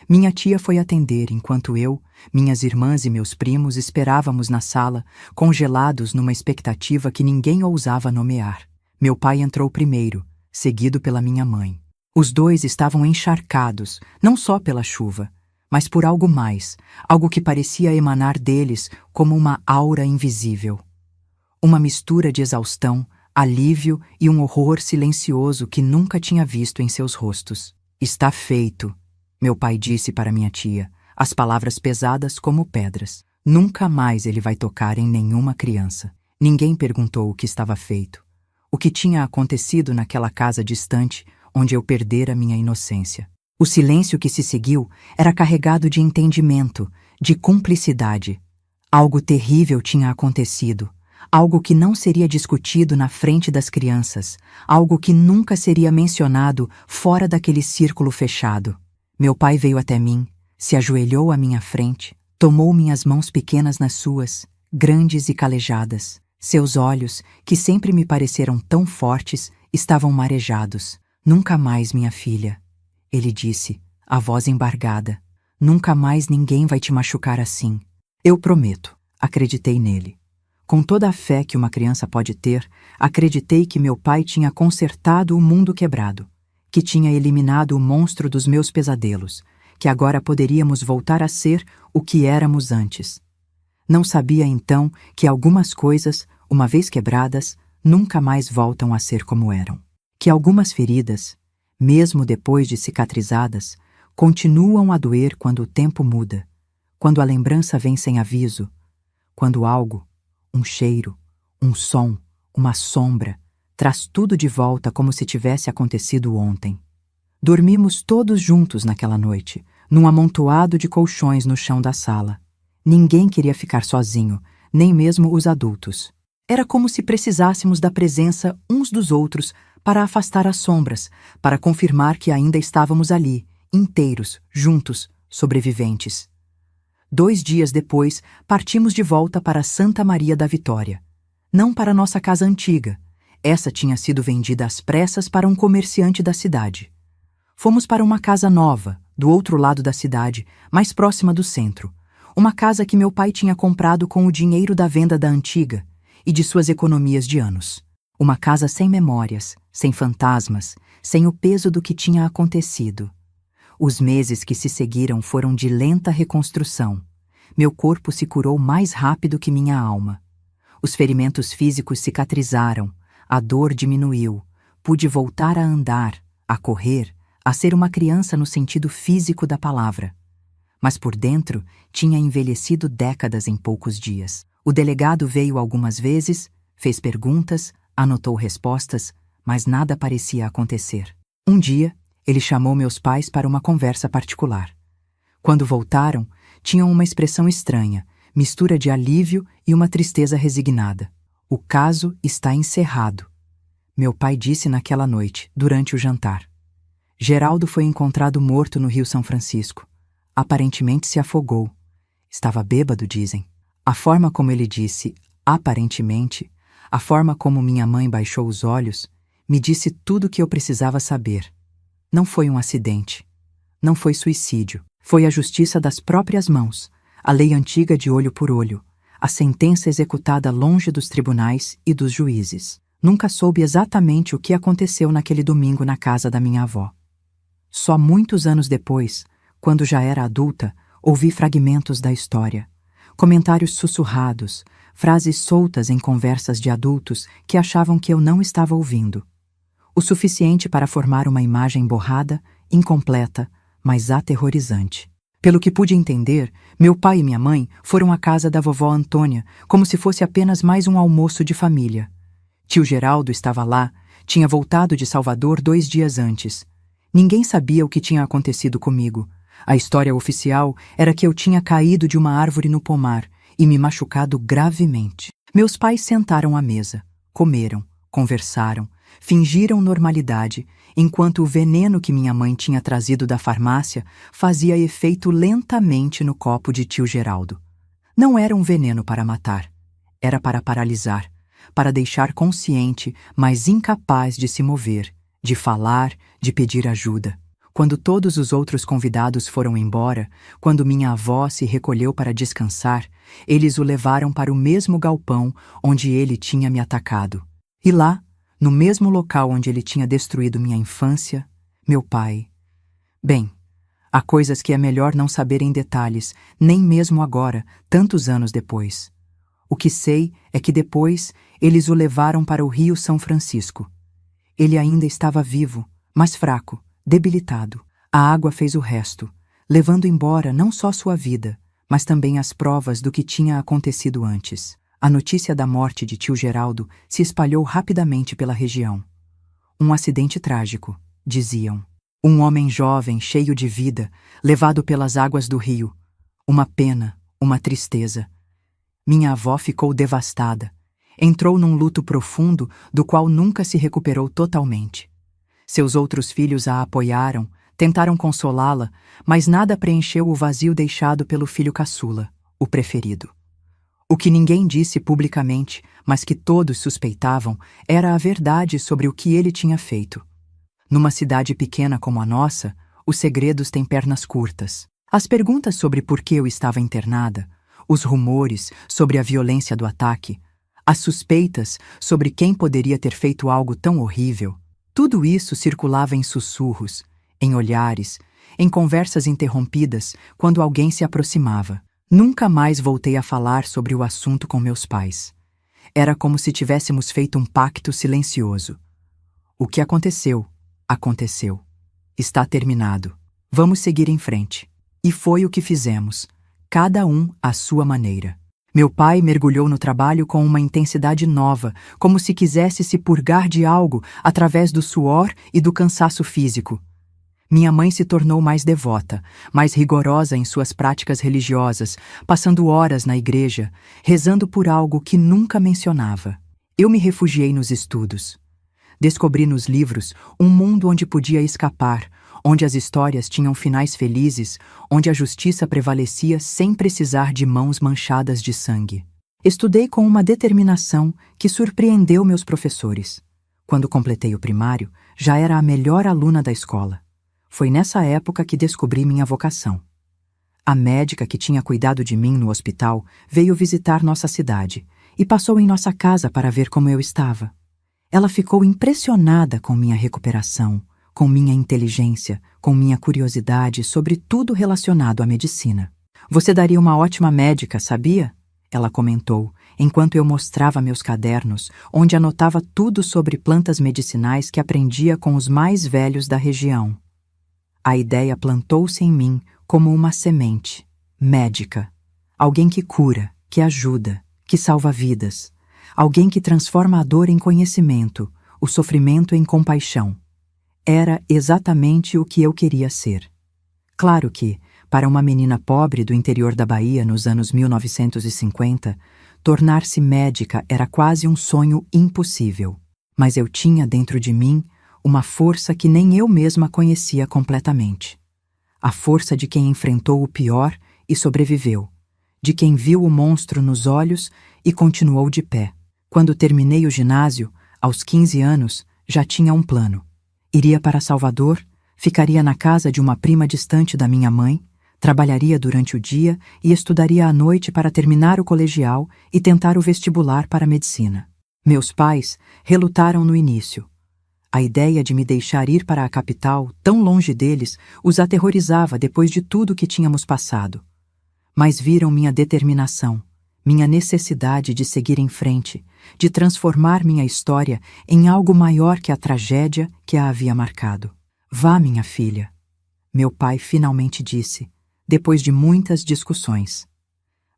Minha tia foi atender enquanto eu, minhas irmãs e meus primos esperávamos na sala, congelados numa expectativa que ninguém ousava nomear. Meu pai entrou primeiro, seguido pela minha mãe. Os dois estavam encharcados, não só pela chuva, mas por algo mais, algo que parecia emanar deles como uma aura invisível. Uma mistura de exaustão, alívio e um horror silencioso que nunca tinha visto em seus rostos. "Está feito", meu pai disse para minha tia, as palavras pesadas como pedras. "Nunca mais ele vai tocar em nenhuma criança." Ninguém perguntou o que estava feito, o que tinha acontecido naquela casa distante onde eu perdera minha inocência. O silêncio que se seguiu era carregado de entendimento, de cumplicidade. Algo terrível tinha acontecido, algo que não seria discutido na frente das crianças, algo que nunca seria mencionado fora daquele círculo fechado. Meu pai veio até mim, se ajoelhou à minha frente, tomou minhas mãos pequenas nas suas, grandes e calejadas. Seus olhos, que sempre me pareceram tão fortes, estavam marejados. Nunca mais, minha filha, ele disse, a voz embargada. Nunca mais ninguém vai te machucar assim. Eu prometo. Acreditei nele. Com toda a fé que uma criança pode ter, acreditei que meu pai tinha consertado o mundo quebrado, que tinha eliminado o monstro dos meus pesadelos, que agora poderíamos voltar a ser o que éramos antes. Não sabia então que algumas coisas, uma vez quebradas, nunca mais voltam a ser como eram. Que algumas feridas, mesmo depois de cicatrizadas, continuam a doer quando o tempo muda, quando a lembrança vem sem aviso, quando algo, um cheiro, um som, uma sombra, traz tudo de volta como se tivesse acontecido ontem. Dormimos todos juntos naquela noite, num amontoado de colchões no chão da sala. Ninguém queria ficar sozinho, nem mesmo os adultos. Era como se precisássemos da presença uns dos outros para afastar as sombras, para confirmar que ainda estávamos ali, inteiros, juntos, sobreviventes. 2 dias depois, partimos de volta para Santa Maria da Vitória. Não para nossa casa antiga. Essa tinha sido vendida às pressas para um comerciante da cidade. Fomos para uma casa nova, do outro lado da cidade, mais próxima do centro. Uma casa que meu pai tinha comprado com o dinheiro da venda da antiga e de suas economias de anos. Uma casa sem memórias, sem fantasmas, sem o peso do que tinha acontecido. Os meses que se seguiram foram de lenta reconstrução. Meu corpo se curou mais rápido que minha alma. Os ferimentos físicos cicatrizaram, a dor diminuiu, pude voltar a andar, a correr, a ser uma criança no sentido físico da palavra. Mas por dentro tinha envelhecido décadas em poucos dias. O delegado veio algumas vezes, fez perguntas, anotou respostas, mas nada parecia acontecer. Um dia, ele chamou meus pais para uma conversa particular. Quando voltaram, tinham uma expressão estranha, mistura de alívio e uma tristeza resignada. O caso está encerrado, meu pai disse naquela noite, durante o jantar. Geraldo foi encontrado morto no Rio São Francisco. Aparentemente se afogou. Estava bêbado, dizem. A forma como ele disse, aparentemente, a forma como minha mãe baixou os olhos, me disse tudo o que eu precisava saber. Não foi um acidente. Não foi suicídio. Foi a justiça das próprias mãos, a lei antiga de olho por olho, a sentença executada longe dos tribunais e dos juízes. Nunca soube exatamente o que aconteceu naquele domingo na casa da minha avó. Só muitos anos depois, quando já era adulta, ouvi fragmentos da história. Comentários sussurrados, frases soltas em conversas de adultos que achavam que eu não estava ouvindo. O suficiente para formar uma imagem borrada, incompleta, mas aterrorizante. Pelo que pude entender, meu pai e minha mãe foram à casa da vovó Antônia como se fosse apenas mais um almoço de família. Tio Geraldo estava lá, tinha voltado de Salvador 2 dias antes. Ninguém sabia o que tinha acontecido comigo. A história oficial era que eu tinha caído de uma árvore no pomar e me machucado gravemente. Meus pais sentaram à mesa, comeram, conversaram, fingiram normalidade, enquanto o veneno que minha mãe tinha trazido da farmácia fazia efeito lentamente no copo de tio Geraldo. Não era um veneno para matar, era para paralisar, para deixar consciente, mas incapaz de se mover, de falar, de pedir ajuda. Quando todos os outros convidados foram embora, quando minha avó se recolheu para descansar, eles o levaram para o mesmo galpão onde ele tinha me atacado. E lá, no mesmo local onde ele tinha destruído minha infância, meu pai... Bem, há coisas que é melhor não saber em detalhes, nem mesmo agora, tantos anos depois. O que sei é que depois eles o levaram para o Rio São Francisco. Ele ainda estava vivo, mas fraco, debilitado. A água fez o resto, levando embora não só sua vida, mas também as provas do que tinha acontecido antes. A notícia da morte de tio Geraldo se espalhou rapidamente pela região. Um acidente trágico, diziam. Um homem jovem, cheio de vida, levado pelas águas do rio. Uma pena, uma tristeza. Minha avó ficou devastada. Entrou num luto profundo do qual nunca se recuperou totalmente. Seus outros filhos a apoiaram, tentaram consolá-la, mas nada preencheu o vazio deixado pelo filho caçula, o preferido. O que ninguém disse publicamente, mas que todos suspeitavam, era a verdade sobre o que ele tinha feito. Numa cidade pequena como a nossa, os segredos têm pernas curtas. As perguntas sobre por que eu estava internada, os rumores sobre a violência do ataque, as suspeitas sobre quem poderia ter feito algo tão horrível, tudo isso circulava em sussurros, em olhares, em conversas interrompidas quando alguém se aproximava. Nunca mais voltei a falar sobre o assunto com meus pais. Era como se tivéssemos feito um pacto silencioso. O que aconteceu, aconteceu. Está terminado. Vamos seguir em frente. E foi o que fizemos, cada um à sua maneira. Meu pai mergulhou no trabalho com uma intensidade nova, como se quisesse se purgar de algo através do suor e do cansaço físico. Minha mãe se tornou mais devota, mais rigorosa em suas práticas religiosas, passando horas na igreja, rezando por algo que nunca mencionava. Eu me refugiei nos estudos. Descobri nos livros um mundo onde podia escapar, onde as histórias tinham finais felizes, onde a justiça prevalecia sem precisar de mãos manchadas de sangue. Estudei com uma determinação que surpreendeu meus professores. Quando completei o primário, já era a melhor aluna da escola. Foi nessa época que descobri minha vocação. A médica que tinha cuidado de mim no hospital veio visitar nossa cidade e passou em nossa casa para ver como eu estava. Ela ficou impressionada com minha recuperação, com minha inteligência, com minha curiosidade sobre tudo relacionado à medicina. Você daria uma ótima médica, sabia? Ela comentou, enquanto eu mostrava meus cadernos, onde anotava tudo sobre plantas medicinais que aprendia com os mais velhos da região. A ideia plantou-se em mim como uma semente. Médica. Alguém que cura, que ajuda, que salva vidas. Alguém que transforma a dor em conhecimento, o sofrimento em compaixão. Era exatamente o que eu queria ser. Claro que, para uma menina pobre do interior da Bahia nos anos 1950, tornar-se médica era quase um sonho impossível. Mas eu tinha dentro de mim uma força que nem eu mesma conhecia completamente. A força de quem enfrentou o pior e sobreviveu, de quem viu o monstro nos olhos e continuou de pé. Quando terminei o ginásio, aos 15 anos, já tinha um plano. Iria para Salvador, ficaria na casa de uma prima distante da minha mãe, trabalharia durante o dia e estudaria à noite para terminar o colegial e tentar o vestibular para a medicina. Meus pais relutaram no início. A ideia de me deixar ir para a capital, tão longe deles, os aterrorizava depois de tudo que tínhamos passado. Mas viram minha determinação, minha necessidade de seguir em frente, de transformar minha história em algo maior que a tragédia que a havia marcado. Vá, minha filha, meu pai finalmente disse, depois de muitas discussões.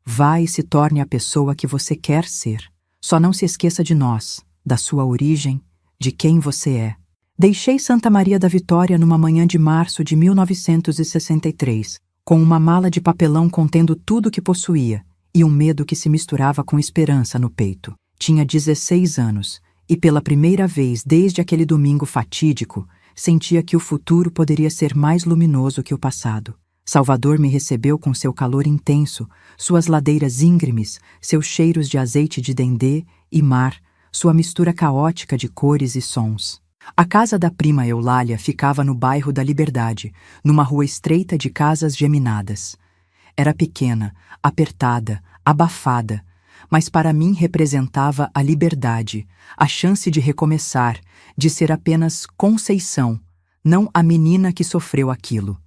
Vá e se torne a pessoa que você quer ser. Só não se esqueça de nós, da sua origem, de quem você é. Deixei Santa Maria da Vitória numa manhã de março de 1963, com uma mala de papelão contendo tudo que possuía e um medo que se misturava com esperança no peito. Tinha 16 anos e pela primeira vez desde aquele domingo fatídico, sentia que o futuro poderia ser mais luminoso que o passado. Salvador me recebeu com seu calor intenso, suas ladeiras íngremes, seus cheiros de azeite de dendê e mar, sua mistura caótica de cores e sons. A casa da prima Eulália ficava no bairro da Liberdade, numa rua estreita de casas geminadas. Era pequena, apertada, abafada, mas para mim representava a liberdade, a chance de recomeçar, de ser apenas Conceição, não a menina que sofreu aquilo.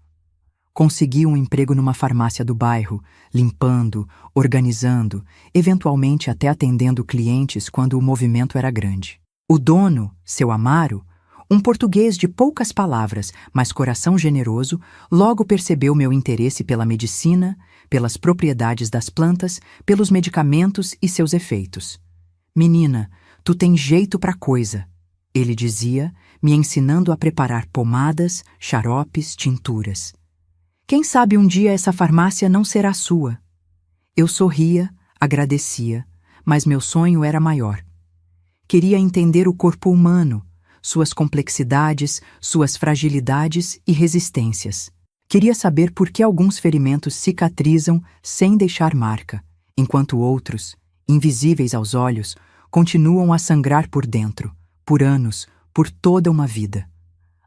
Consegui um emprego numa farmácia do bairro, limpando, organizando, eventualmente até atendendo clientes quando o movimento era grande. O dono, seu Amaro, um português de poucas palavras, mas coração generoso, logo percebeu meu interesse pela medicina, pelas propriedades das plantas, pelos medicamentos e seus efeitos. Menina, tu tem jeito pra coisa, ele dizia, me ensinando a preparar pomadas, xaropes, tinturas. Quem sabe um dia essa farmácia não será sua? Eu sorria, agradecia, mas meu sonho era maior. Queria entender o corpo humano, suas complexidades, suas fragilidades e resistências. Queria saber por que alguns ferimentos cicatrizam sem deixar marca, enquanto outros, invisíveis aos olhos, continuam a sangrar por dentro, por anos, por toda uma vida.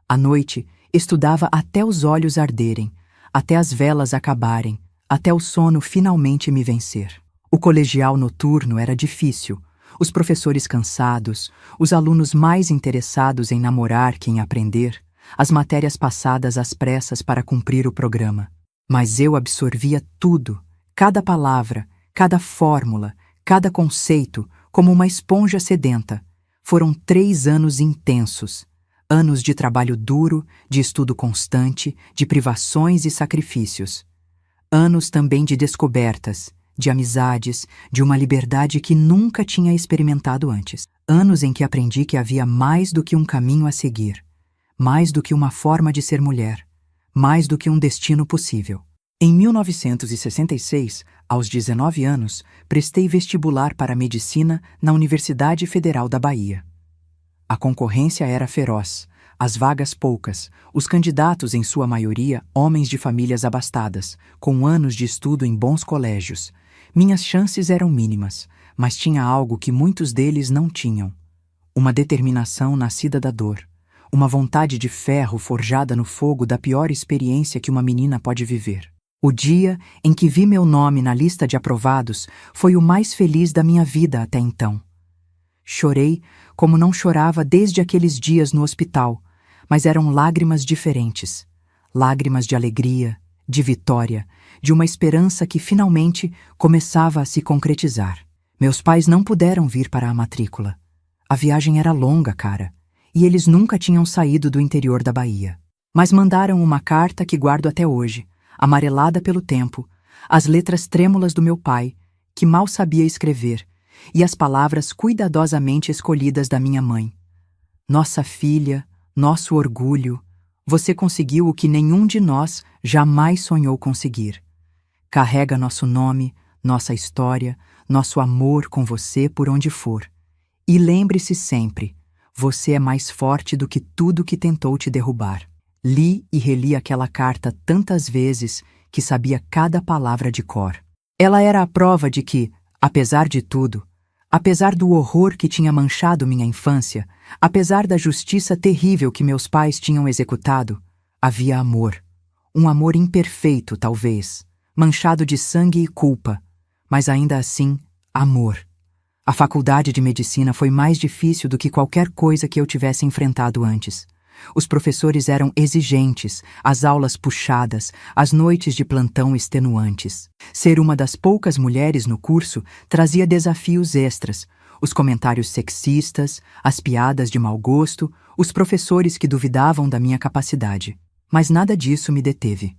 À noite, estudava até os olhos arderem, até as velas acabarem, até o sono finalmente me vencer. O colegial noturno era difícil, os professores cansados, os alunos mais interessados em namorar que em aprender, as matérias passadas às pressas para cumprir o programa. Mas eu absorvia tudo, cada palavra, cada fórmula, cada conceito, como uma esponja sedenta. Foram 3 anos intensos, anos de trabalho duro, de estudo constante, de privações e sacrifícios. Anos também de descobertas, de amizades, de uma liberdade que nunca tinha experimentado antes. Anos em que aprendi que havia mais do que um caminho a seguir, mais do que uma forma de ser mulher, mais do que um destino possível. Em 1966, aos 19 anos, prestei vestibular para medicina na Universidade Federal da Bahia. A concorrência era feroz, as vagas poucas, os candidatos, em sua maioria, homens de famílias abastadas, com anos de estudo em bons colégios. Minhas chances eram mínimas, mas tinha algo que muitos deles não tinham: uma determinação nascida da dor, uma vontade de ferro forjada no fogo da pior experiência que uma menina pode viver. O dia em que vi meu nome na lista de aprovados foi o mais feliz da minha vida até então. Chorei como não chorava desde aqueles dias no hospital, mas eram lágrimas diferentes. Lágrimas de alegria, de vitória, de uma esperança que finalmente começava a se concretizar. Meus pais não puderam vir para a matrícula. A viagem era longa, cara, e eles nunca tinham saído do interior da Bahia. Mas mandaram uma carta que guardo até hoje, amarelada pelo tempo, as letras trêmulas do meu pai, que mal sabia escrever, e as palavras cuidadosamente escolhidas da minha mãe. Nossa filha, nosso orgulho, você conseguiu o que nenhum de nós jamais sonhou conseguir. Carrega nosso nome, nossa história, nosso amor com você por onde for. E lembre-se sempre, você é mais forte do que tudo que tentou te derrubar. Li e reli aquela carta tantas vezes que sabia cada palavra de cor. Ela era a prova de que, apesar de tudo, apesar do horror que tinha manchado minha infância, apesar da justiça terrível que meus pais tinham executado, havia amor. Um amor imperfeito, talvez, manchado de sangue e culpa, mas ainda assim, amor. A faculdade de medicina foi mais difícil do que qualquer coisa que eu tivesse enfrentado antes. Os professores eram exigentes, as aulas puxadas, as noites de plantão extenuantes. Ser uma das poucas mulheres no curso trazia desafios extras, os comentários sexistas, as piadas de mau gosto, os professores que duvidavam da minha capacidade. Mas nada disso me deteve.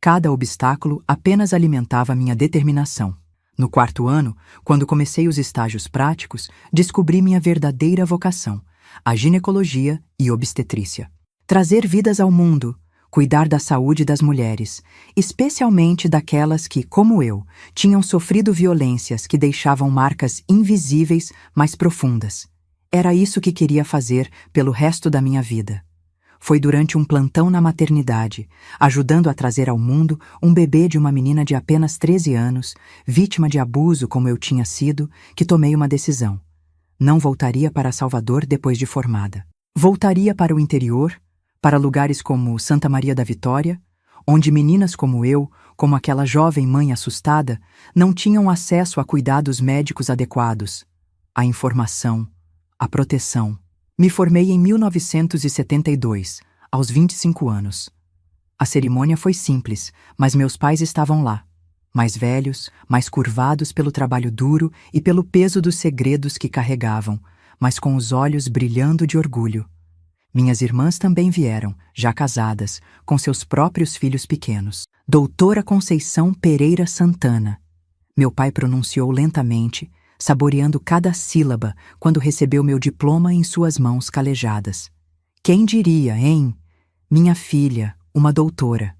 Cada obstáculo apenas alimentava minha determinação. No 4º ano, quando comecei os estágios práticos, descobri minha verdadeira vocação: a ginecologia e obstetrícia. Trazer vidas ao mundo, cuidar da saúde das mulheres, especialmente daquelas que, como eu, tinham sofrido violências que deixavam marcas invisíveis, mas profundas. Era isso que queria fazer pelo resto da minha vida. Foi durante um plantão na maternidade, ajudando a trazer ao mundo um bebê de uma menina de apenas 13 anos, vítima de abuso como eu tinha sido, que tomei uma decisão. Não voltaria para Salvador depois de formada. Voltaria para o interior, para lugares como Santa Maria da Vitória, onde meninas como eu, como aquela jovem mãe assustada, não tinham acesso a cuidados médicos adequados, a informação, a proteção. Me formei em 1972, aos 25 anos. A cerimônia foi simples, mas meus pais estavam lá. Mais velhos, mais curvados pelo trabalho duro e pelo peso dos segredos que carregavam, mas com os olhos brilhando de orgulho. Minhas irmãs também vieram, já casadas, com seus próprios filhos pequenos. Doutora Conceição Pereira Santana. Meu pai pronunciou lentamente, saboreando cada sílaba quando recebeu meu diploma em suas mãos calejadas. Quem diria, hein? Minha filha, uma doutora.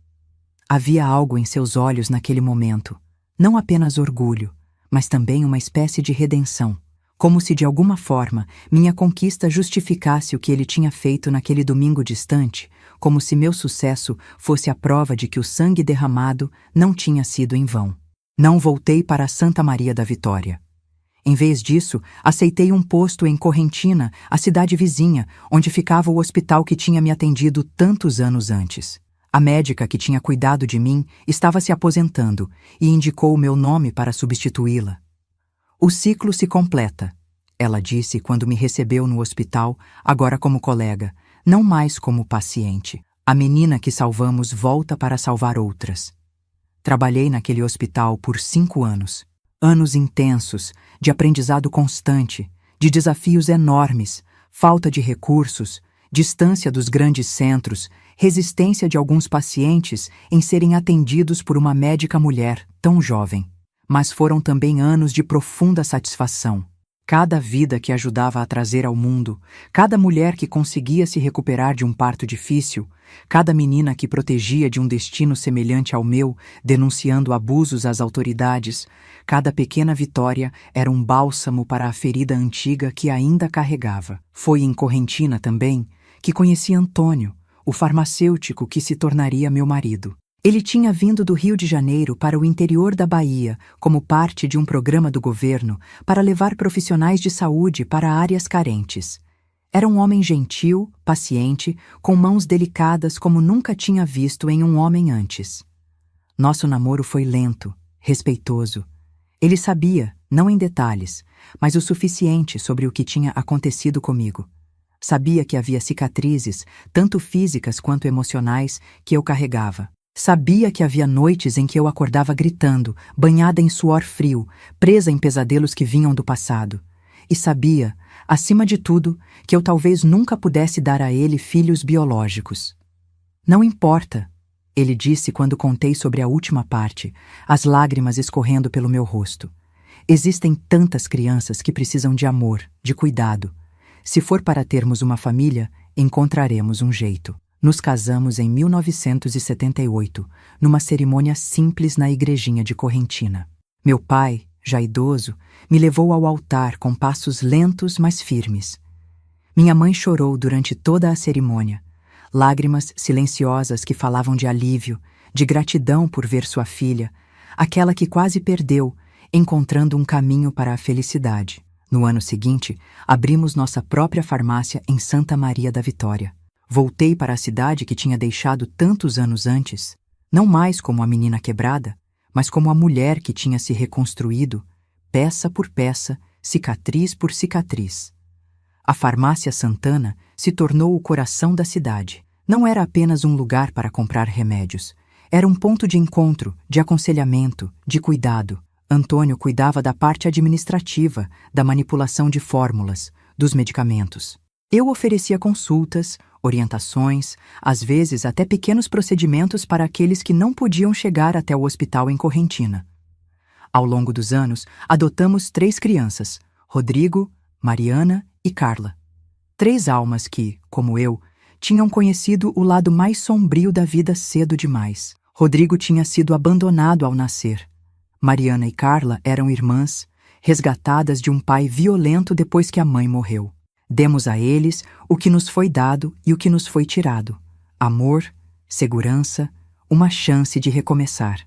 Havia algo em seus olhos naquele momento, não apenas orgulho, mas também uma espécie de redenção, como se de alguma forma minha conquista justificasse o que ele tinha feito naquele domingo distante, como se meu sucesso fosse a prova de que o sangue derramado não tinha sido em vão. Não voltei para Santa Maria da Vitória. Em vez disso, aceitei um posto em Correntina, a cidade vizinha, onde ficava o hospital que tinha me atendido tantos anos antes. A médica que tinha cuidado de mim estava se aposentando e indicou o meu nome para substituí-la. O ciclo se completa, ela disse quando me recebeu no hospital, agora como colega, não mais como paciente. A menina que salvamos volta para salvar outras. Trabalhei naquele hospital por 5 anos. Anos intensos, de aprendizado constante, de desafios enormes, falta de recursos, distância dos grandes centros, resistência de alguns pacientes em serem atendidos por uma médica mulher tão jovem. Mas foram também anos de profunda satisfação. Cada vida que ajudava a trazer ao mundo, cada mulher que conseguia se recuperar de um parto difícil, cada menina que protegia de um destino semelhante ao meu, denunciando abusos às autoridades, cada pequena vitória era um bálsamo para a ferida antiga que ainda carregava. Foi em Correntina também que conheci Antônio, o farmacêutico que se tornaria meu marido. Ele tinha vindo do Rio de Janeiro para o interior da Bahia como parte de um programa do governo para levar profissionais de saúde para áreas carentes. Era um homem gentil, paciente, com mãos delicadas como nunca tinha visto em um homem antes. Nosso namoro foi lento, respeitoso. Ele sabia, não em detalhes, mas o suficiente sobre o que tinha acontecido comigo. Sabia que havia cicatrizes, tanto físicas quanto emocionais, que eu carregava. Sabia que havia noites em que eu acordava gritando, banhada em suor frio, presa em pesadelos que vinham do passado. E sabia, acima de tudo, que eu talvez nunca pudesse dar a ele filhos biológicos. Não importa, ele disse quando contei sobre a última parte, as lágrimas escorrendo pelo meu rosto. Existem tantas crianças que precisam de amor, de cuidado. Se for para termos uma família, encontraremos um jeito. Nos casamos em 1978, numa cerimônia simples na igrejinha de Correntina. Meu pai, já idoso, me levou ao altar com passos lentos, mas firmes. Minha mãe chorou durante toda a cerimônia, lágrimas silenciosas que falavam de alívio, de gratidão por ver sua filha, aquela que quase perdeu, encontrando um caminho para a felicidade. No ano seguinte, abrimos nossa própria farmácia em Santa Maria da Vitória. Voltei para a cidade que tinha deixado tantos anos antes, não mais como a menina quebrada, mas como a mulher que tinha se reconstruído, peça por peça, cicatriz por cicatriz. A farmácia Santana se tornou o coração da cidade. Não era apenas um lugar para comprar remédios. Era um ponto de encontro, de aconselhamento, de cuidado. Antônio cuidava da parte administrativa, da manipulação de fórmulas, dos medicamentos. Eu oferecia consultas, orientações, às vezes até pequenos procedimentos para aqueles que não podiam chegar até o hospital em Correntina. Ao longo dos anos, adotamos 3 crianças, Rodrigo, Mariana e Carla. 3 almas que, como eu, tinham conhecido o lado mais sombrio da vida cedo demais. Rodrigo tinha sido abandonado ao nascer. Mariana e Carla eram irmãs, resgatadas de um pai violento depois que a mãe morreu. Demos a eles o que nos foi dado e o que nos foi tirado: amor, segurança, uma chance de recomeçar.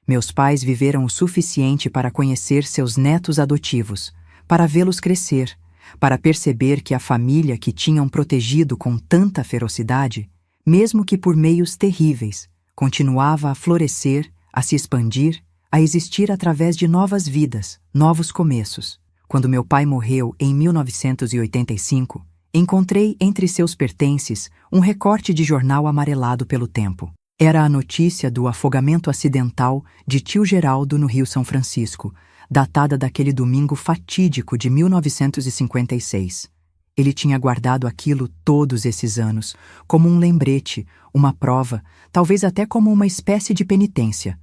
Meus pais viveram o suficiente para conhecer seus netos adotivos, para vê-los crescer, para perceber que a família que tinham protegido com tanta ferocidade, mesmo que por meios terríveis, continuava a florescer, a se expandir, a existir através de novas vidas, novos começos. Quando meu pai morreu em 1985, encontrei entre seus pertences um recorte de jornal amarelado pelo tempo. Era a notícia do afogamento acidental de tio Geraldo no Rio São Francisco, datada daquele domingo fatídico de 1956. Ele tinha guardado aquilo todos esses anos, como um lembrete, uma prova, talvez até como uma espécie de penitência.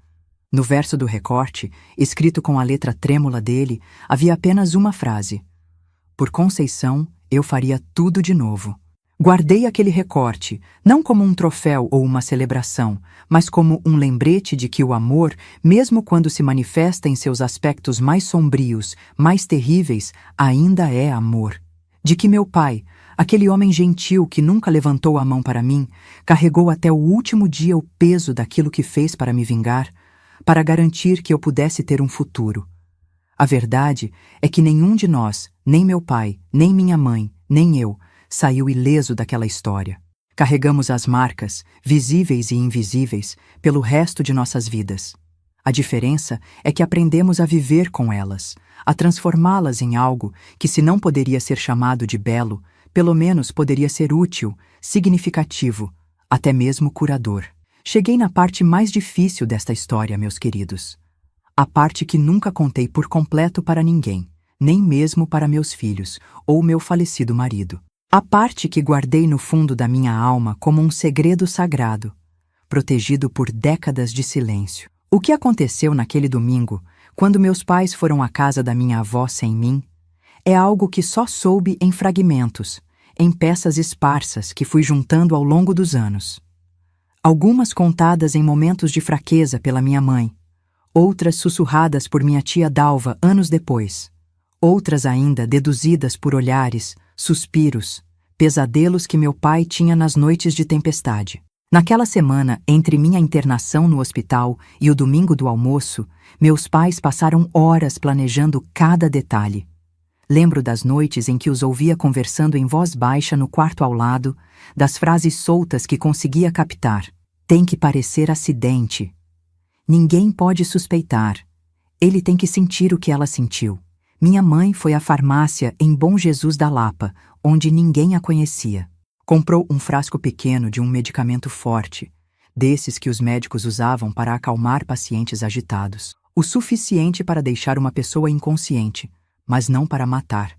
No verso do recorte, escrito com a letra trêmula dele, havia apenas uma frase: "Por Conceição, eu faria tudo de novo." Guardei aquele recorte, não como um troféu ou uma celebração, mas como um lembrete de que o amor, mesmo quando se manifesta em seus aspectos mais sombrios, mais terríveis, ainda é amor. De que meu pai, aquele homem gentil que nunca levantou a mão para mim, carregou até o último dia o peso daquilo que fez para me vingar, para garantir que eu pudesse ter um futuro. A verdade é que nenhum de nós, nem meu pai, nem minha mãe, nem eu, saiu ileso daquela história. Carregamos as marcas, visíveis e invisíveis, pelo resto de nossas vidas. A diferença é que aprendemos a viver com elas, a transformá-las em algo que, se não poderia ser chamado de belo, pelo menos poderia ser útil, significativo, até mesmo curador. Cheguei na parte mais difícil desta história, meus queridos. A parte que nunca contei por completo para ninguém, nem mesmo para meus filhos ou meu falecido marido. A parte que guardei no fundo da minha alma como um segredo sagrado, protegido por décadas de silêncio. O que aconteceu naquele domingo, quando meus pais foram à casa da minha avó sem mim, é algo que só soube em fragmentos, em peças esparsas que fui juntando ao longo dos anos. Algumas contadas em momentos de fraqueza pela minha mãe, outras sussurradas por minha tia Dalva anos depois, outras ainda deduzidas por olhares, suspiros, pesadelos que meu pai tinha nas noites de tempestade. Naquela semana, entre minha internação no hospital e o domingo do almoço, meus pais passaram horas planejando cada detalhe. Lembro das noites em que os ouvia conversando em voz baixa no quarto ao lado, das frases soltas que conseguia captar. Tem que parecer acidente. Ninguém pode suspeitar. Ele tem que sentir o que ela sentiu. Minha mãe foi à farmácia em Bom Jesus da Lapa, onde ninguém a conhecia. Comprou um frasco pequeno de um medicamento forte, desses que os médicos usavam para acalmar pacientes agitados. O suficiente para deixar uma pessoa inconsciente, mas não para matar.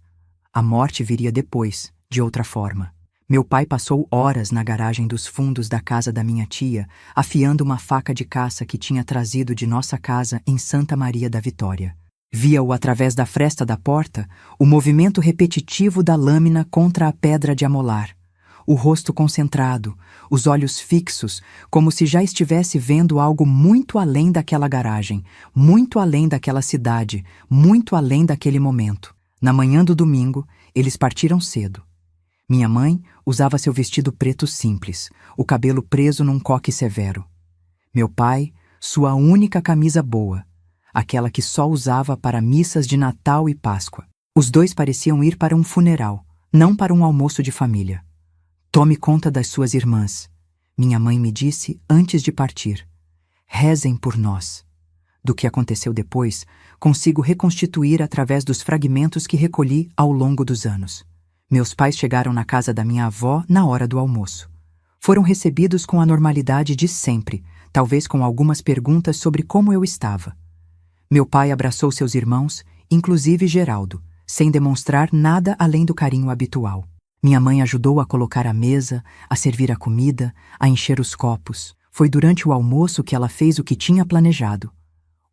A morte viria depois, de outra forma. Meu pai passou horas na garagem dos fundos da casa da minha tia, afiando uma faca de caça que tinha trazido de nossa casa em Santa Maria da Vitória. Via-o através da fresta da porta, o movimento repetitivo da lâmina contra a pedra de amolar. O rosto concentrado, os olhos fixos, como se já estivesse vendo algo muito além daquela garagem, muito além daquela cidade, muito além daquele momento. Na manhã do domingo, eles partiram cedo. Minha mãe usava seu vestido preto simples, o cabelo preso num coque severo. Meu pai, sua única camisa boa, aquela que só usava para missas de Natal e Páscoa. Os dois pareciam ir para um funeral, não para um almoço de família. Tome conta das suas irmãs, minha mãe me disse antes de partir. Rezem por nós. Do que aconteceu depois, consigo reconstituir através dos fragmentos que recolhi ao longo dos anos. Meus pais chegaram na casa da minha avó na hora do almoço. Foram recebidos com a normalidade de sempre, talvez com algumas perguntas sobre como eu estava. Meu pai abraçou seus irmãos, inclusive Geraldo, sem demonstrar nada além do carinho habitual. Minha mãe ajudou a colocar a mesa, a servir a comida, a encher os copos. Foi durante o almoço que ela fez o que tinha planejado.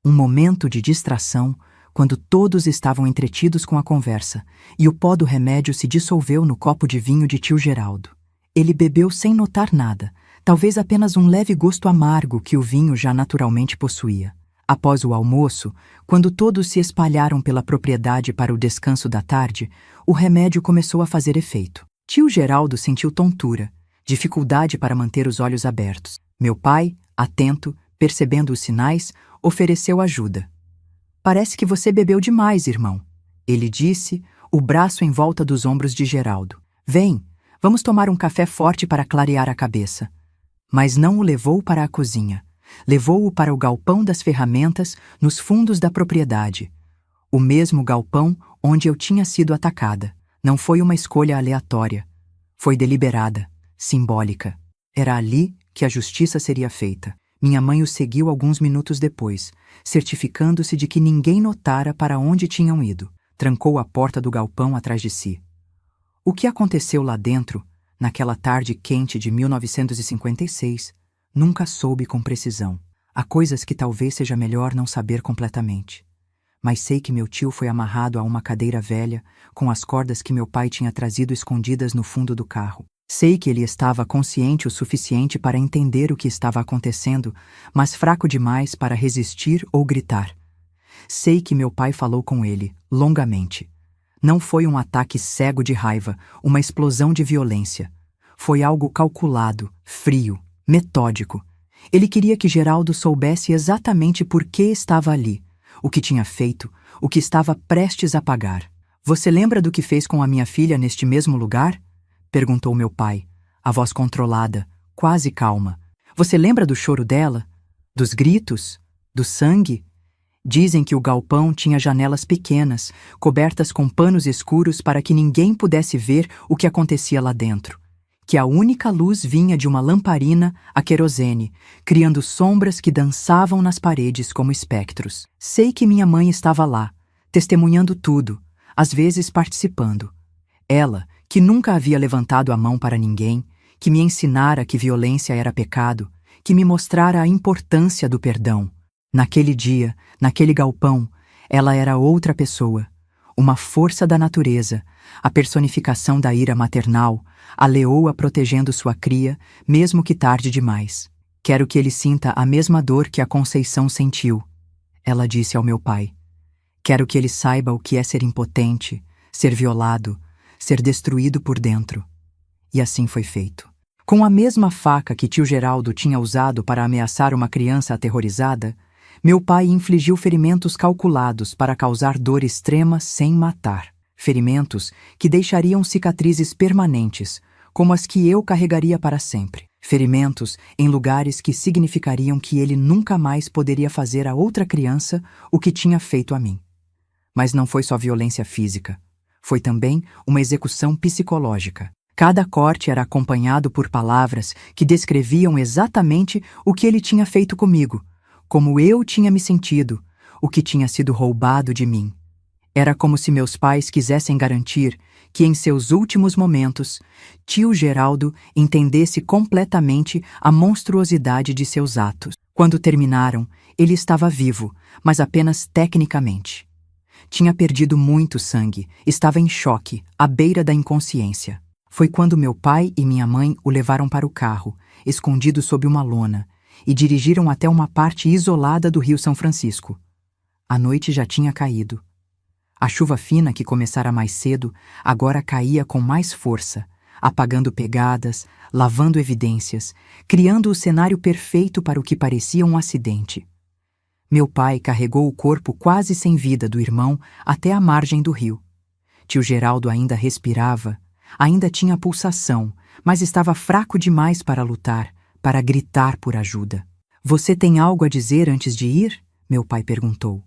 Um momento de distração, quando todos estavam entretidos com a conversa, e o pó do remédio se dissolveu no copo de vinho de tio Geraldo. Ele bebeu sem notar nada, talvez apenas um leve gosto amargo que o vinho já naturalmente possuía. Após o almoço, quando todos se espalharam pela propriedade para o descanso da tarde, o remédio começou a fazer efeito. Tio Geraldo sentiu tontura, dificuldade para manter os olhos abertos. Meu pai, atento, percebendo os sinais, ofereceu ajuda. Parece que você bebeu demais, irmão, ele disse, o braço em volta dos ombros de Geraldo. Vem, vamos tomar um café forte para clarear a cabeça. Mas não o levou para a cozinha. Levou-o para o galpão das ferramentas nos fundos da propriedade. O mesmo galpão onde eu tinha sido atacada. Não foi uma escolha aleatória. Foi deliberada, simbólica. Era ali que a justiça seria feita. Minha mãe o seguiu alguns minutos depois, certificando-se de que ninguém notara para onde tinham ido. Trancou a porta do galpão atrás de si. O que aconteceu lá dentro, naquela tarde quente de 1956, nunca soube com precisão. Há coisas que talvez seja melhor não saber completamente. Mas sei que meu tio foi amarrado a uma cadeira velha, com as cordas que meu pai tinha trazido escondidas no fundo do carro. Sei que ele estava consciente o suficiente para entender o que estava acontecendo, mas fraco demais para resistir ou gritar. Sei que meu pai falou com ele, longamente. Não foi um ataque cego de raiva, uma explosão de violência. Foi algo calculado, frio, metódico. Ele queria que Geraldo soubesse exatamente por que estava ali, o que tinha feito, o que estava prestes a pagar. Você lembra do que fez com a minha filha neste mesmo lugar? Perguntou meu pai, a voz controlada, quase calma. Você lembra do choro dela? Dos gritos? Do sangue? Dizem que o galpão tinha janelas pequenas, cobertas com panos escuros para que ninguém pudesse ver o que acontecia lá dentro. Que a única luz vinha de uma lamparina a querosene, criando sombras que dançavam nas paredes como espectros. Sei que minha mãe estava lá, testemunhando tudo, às vezes participando. Ela, que nunca havia levantado a mão para ninguém, que me ensinara que violência era pecado, que me mostrara a importância do perdão. Naquele dia, naquele galpão, ela era outra pessoa, uma força da natureza, a personificação da ira maternal, a leoa protegendo sua cria, mesmo que tarde demais. Quero que ele sinta a mesma dor que a Conceição sentiu, ela disse ao meu pai. Quero que ele saiba o que é ser impotente, ser violado, ser destruído por dentro. E assim foi feito. Com a mesma faca que tio Geraldo tinha usado para ameaçar uma criança aterrorizada, meu pai infligiu ferimentos calculados para causar dor extrema sem matar. Ferimentos que deixariam cicatrizes permanentes, como as que eu carregaria para sempre. Ferimentos em lugares que significariam que ele nunca mais poderia fazer a outra criança o que tinha feito a mim. Mas não foi só violência física. Foi também uma execução psicológica. Cada corte era acompanhado por palavras que descreviam exatamente o que ele tinha feito comigo, como eu tinha me sentido, o que tinha sido roubado de mim. Era como se meus pais quisessem garantir que, em seus últimos momentos, tio Geraldo entendesse completamente a monstruosidade de seus atos. Quando terminaram, ele estava vivo, mas apenas tecnicamente. Tinha perdido muito sangue, estava em choque, à beira da inconsciência. Foi quando meu pai e minha mãe o levaram para o carro, escondido sob uma lona, e dirigiram até uma parte isolada do Rio São Francisco. A noite já tinha caído. A chuva fina que começara mais cedo agora caía com mais força, apagando pegadas, lavando evidências, criando o cenário perfeito para o que parecia um acidente. Meu pai carregou o corpo quase sem vida do irmão até a margem do rio. Tio Geraldo ainda respirava, ainda tinha pulsação, mas estava fraco demais para lutar, para gritar por ajuda. Você tem algo a dizer antes de ir? Meu pai perguntou.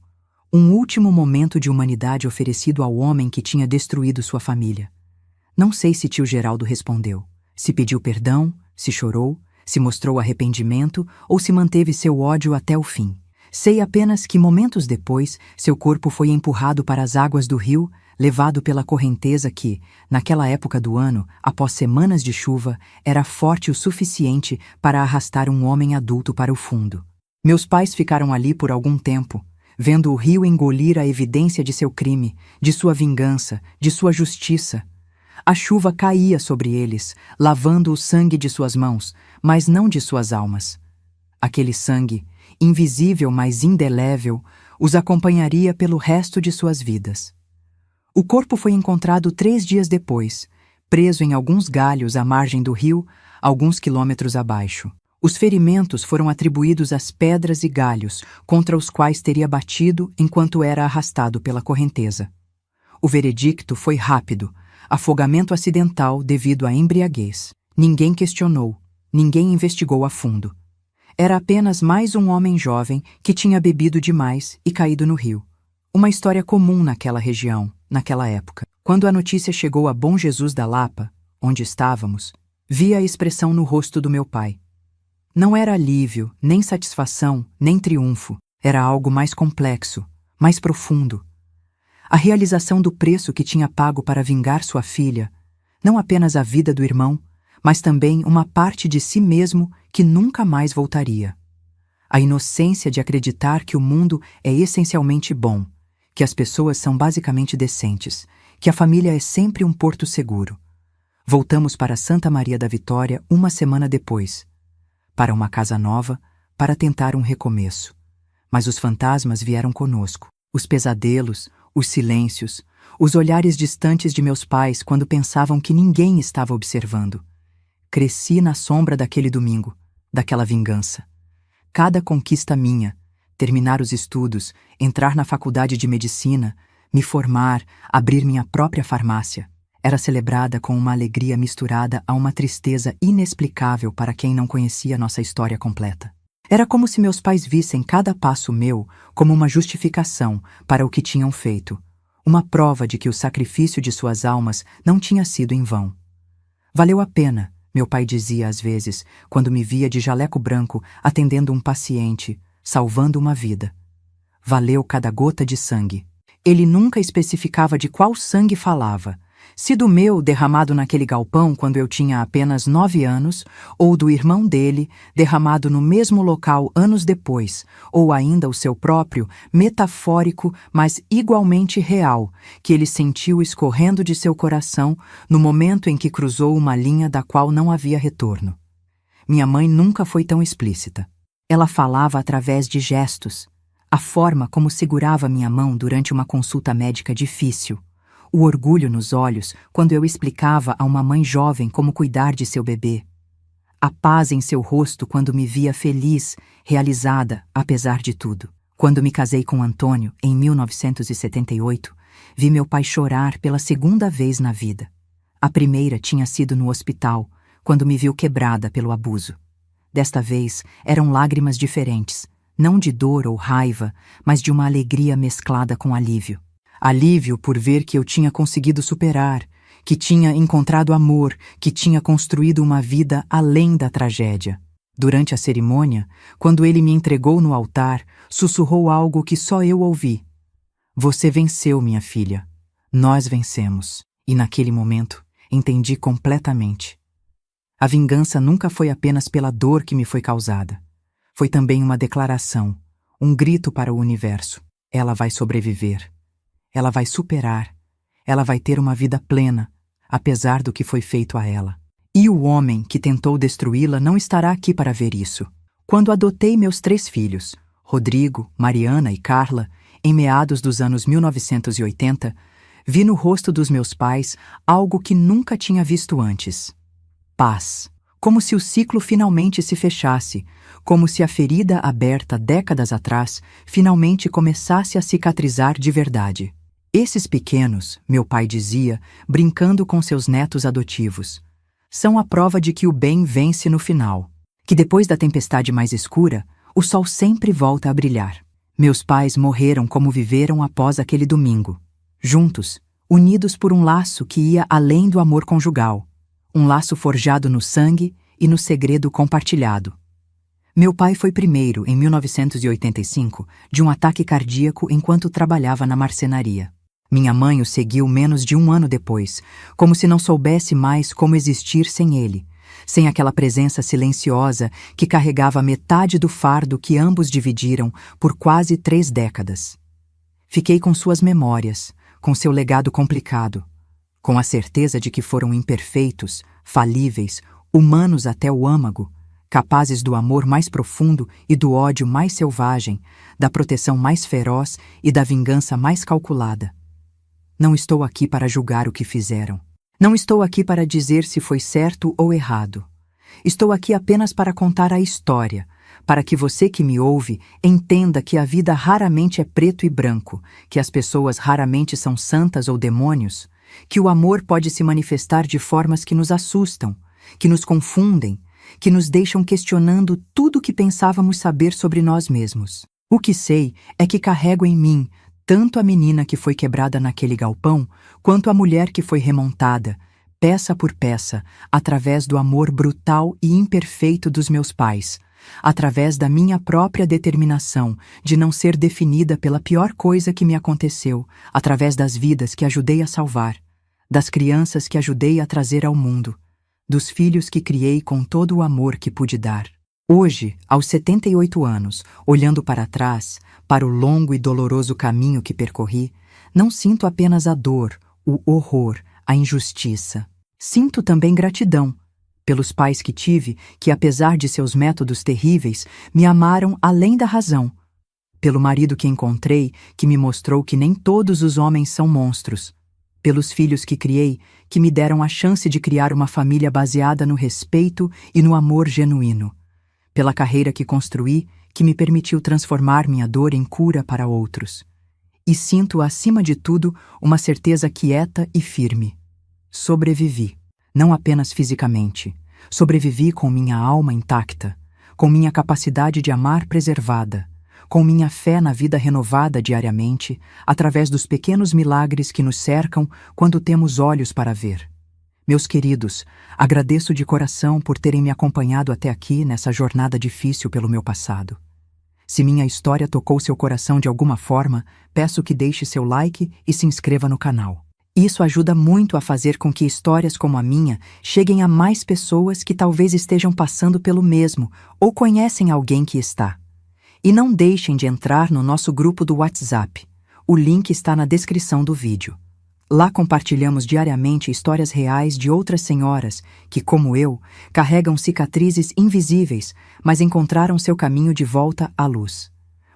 Um último momento de humanidade oferecido ao homem que tinha destruído sua família. Não sei se tio Geraldo respondeu, se pediu perdão, se chorou, se mostrou arrependimento ou se manteve seu ódio até o fim. Sei apenas que momentos depois, seu corpo foi empurrado para as águas do rio, levado pela correnteza que, naquela época do ano, após semanas de chuva, era forte o suficiente para arrastar um homem adulto para o fundo. Meus pais ficaram ali por algum tempo, vendo o rio engolir a evidência de seu crime, de sua vingança, de sua justiça. A chuva caía sobre eles, lavando o sangue de suas mãos, mas não de suas almas. Aquele sangue, invisível mas indelével, os acompanharia pelo resto de suas vidas. O corpo foi encontrado 3 dias depois, preso em alguns galhos à margem do rio, alguns quilômetros abaixo. Os ferimentos foram atribuídos às pedras e galhos contra os quais teria batido enquanto era arrastado pela correnteza. O veredicto foi rápido, afogamento acidental devido à embriaguez. Ninguém questionou, ninguém investigou a fundo. Era apenas mais um homem jovem que tinha bebido demais e caído no rio. Uma história comum naquela região, naquela época. Quando a notícia chegou a Bom Jesus da Lapa, onde estávamos, vi a expressão no rosto do meu pai. Não era alívio, nem satisfação, nem triunfo. Era algo mais complexo, mais profundo. A realização do preço que tinha pago para vingar sua filha, não apenas a vida do irmão, mas também uma parte de si mesmo que nunca mais voltaria. A inocência de acreditar que o mundo é essencialmente bom, que as pessoas são basicamente decentes, que a família é sempre um porto seguro. Voltamos para Santa Maria da Vitória uma semana depois, para uma casa nova, para tentar um recomeço. Mas os fantasmas vieram conosco. Os pesadelos, os silêncios, os olhares distantes de meus pais quando pensavam que ninguém estava observando. Cresci na sombra daquele domingo, daquela vingança. cada conquista minha, terminar os estudos, entrar na faculdade de medicina, me formar, abrir minha própria farmácia, era celebrada com uma alegria misturada a uma tristeza inexplicável para quem não conhecia nossa história completa. Era como se meus pais vissem cada passo meu como uma justificação para o que tinham feito, uma prova de que o sacrifício de suas almas não tinha sido em vão. Valeu a pena, meu pai dizia às vezes, quando me via de jaleco branco atendendo um paciente, salvando uma vida. Valeu cada gota de sangue. Ele nunca especificava de qual sangue falava, se do meu derramado naquele galpão quando eu tinha apenas 9 anos, ou do irmão dele, derramado no mesmo local anos depois, ou ainda o seu próprio, metafórico, mas igualmente real, que ele sentiu escorrendo de seu coração no momento em que cruzou uma linha da qual não havia retorno. Minha mãe nunca foi tão explícita. Ela falava através de gestos, a forma como segurava minha mão durante uma consulta médica difícil, o orgulho nos olhos quando eu explicava a uma mãe jovem como cuidar de seu bebê, a paz em seu rosto quando me via feliz, realizada, apesar de tudo. Quando me casei com Antônio, em 1978, vi meu pai chorar pela segunda vez na vida. A primeira tinha sido no hospital, quando me viu quebrada pelo abuso. Desta vez, eram lágrimas diferentes, não de dor ou raiva, mas de uma alegria mesclada com alívio. Alívio por ver que eu tinha conseguido superar, que tinha encontrado amor, que tinha construído uma vida além da tragédia. Durante a cerimônia, quando ele me entregou no altar, sussurrou algo que só eu ouvi. Você venceu, minha filha. Nós vencemos. E naquele momento, entendi completamente. A vingança nunca foi apenas pela dor que me foi causada. Foi também uma declaração, um grito para o universo. Ela vai sobreviver. Ela vai superar. Ela vai ter uma vida plena, apesar do que foi feito a ela. E o homem que tentou destruí-la não estará aqui para ver isso. Quando adotei meus 3 filhos, Rodrigo, Mariana e Carla, em meados dos anos 1980, vi no rosto dos meus pais algo que nunca tinha visto antes. Paz. Como se o ciclo finalmente se fechasse, como se a ferida aberta décadas atrás finalmente começasse a cicatrizar de verdade. Esses pequenos, meu pai dizia, brincando com seus netos adotivos, são a prova de que o bem vence no final, que depois da tempestade mais escura, o sol sempre volta a brilhar. Meus pais morreram como viveram após aquele domingo, juntos, unidos por um laço que ia além do amor conjugal, um laço forjado no sangue e no segredo compartilhado. Meu pai foi primeiro, em 1985, de um ataque cardíaco enquanto trabalhava na marcenaria. Minha mãe o seguiu menos de 1 ano depois, como se não soubesse mais como existir sem ele, sem aquela presença silenciosa que carregava metade do fardo que ambos dividiram por quase 3 décadas. Fiquei com suas memórias, com seu legado complicado, com a certeza de que foram imperfeitos, falíveis, humanos até o âmago, capazes do amor mais profundo e do ódio mais selvagem, da proteção mais feroz e da vingança mais calculada. Não estou aqui para julgar o que fizeram. Não estou aqui para dizer se foi certo ou errado. Estou aqui apenas para contar a história, para que você que me ouve entenda que a vida raramente é preto e branco, que as pessoas raramente são santas ou demônios, que o amor pode se manifestar de formas que nos assustam, que nos confundem, que nos deixam questionando tudo o que pensávamos saber sobre nós mesmos. O que sei é que carrego em mim tanto a menina que foi quebrada naquele galpão, quanto a mulher que foi remontada, peça por peça, através do amor brutal e imperfeito dos meus pais, através da minha própria determinação de não ser definida pela pior coisa que me aconteceu, através das vidas que ajudei a salvar, das crianças que ajudei a trazer ao mundo, dos filhos que criei com todo o amor que pude dar. Hoje, aos 78 anos, olhando para trás, para o longo e doloroso caminho que percorri, não sinto apenas a dor, o horror, a injustiça. Sinto também gratidão pelos pais que tive, que apesar de seus métodos terríveis, me amaram além da razão. Pelo marido que encontrei, que me mostrou que nem todos os homens são monstros. Pelos filhos que criei, que me deram a chance de criar uma família baseada no respeito e no amor genuíno. Pela carreira que construí, que me permitiu transformar minha dor em cura para outros. E sinto, acima de tudo, uma certeza quieta e firme. Sobrevivi, não apenas fisicamente. Sobrevivi com minha alma intacta, com minha capacidade de amar preservada, com minha fé na vida renovada diariamente, através dos pequenos milagres que nos cercam quando temos olhos para ver. Meus queridos, agradeço de coração por terem me acompanhado até aqui nessa jornada difícil pelo meu passado. Se minha história tocou seu coração de alguma forma, peço que deixe seu like e se inscreva no canal. Isso ajuda muito a fazer com que histórias como a minha cheguem a mais pessoas que talvez estejam passando pelo mesmo ou conhecem alguém que está. E não deixem de entrar no nosso grupo do WhatsApp. O link está na descrição do vídeo. Lá compartilhamos diariamente histórias reais de outras senhoras que, como eu, carregam cicatrizes invisíveis, mas encontraram seu caminho de volta à luz.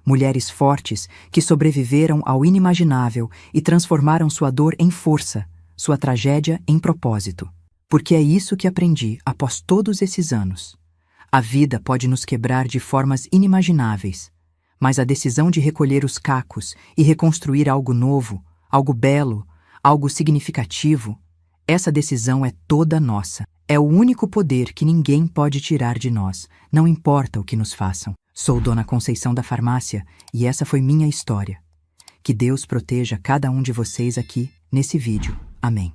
Mulheres fortes que sobreviveram ao inimaginável e transformaram sua dor em força, sua tragédia em propósito. Porque é isso que aprendi após todos esses anos. A vida pode nos quebrar de formas inimagináveis, mas a decisão de recolher os cacos e reconstruir algo novo, algo belo, algo significativo, essa decisão é toda nossa. É o único poder que ninguém pode tirar de nós, não importa o que nos façam. Sou Dona Conceição da Farmácia e essa foi minha história. Que Deus proteja cada um de vocês aqui nesse vídeo. Amém.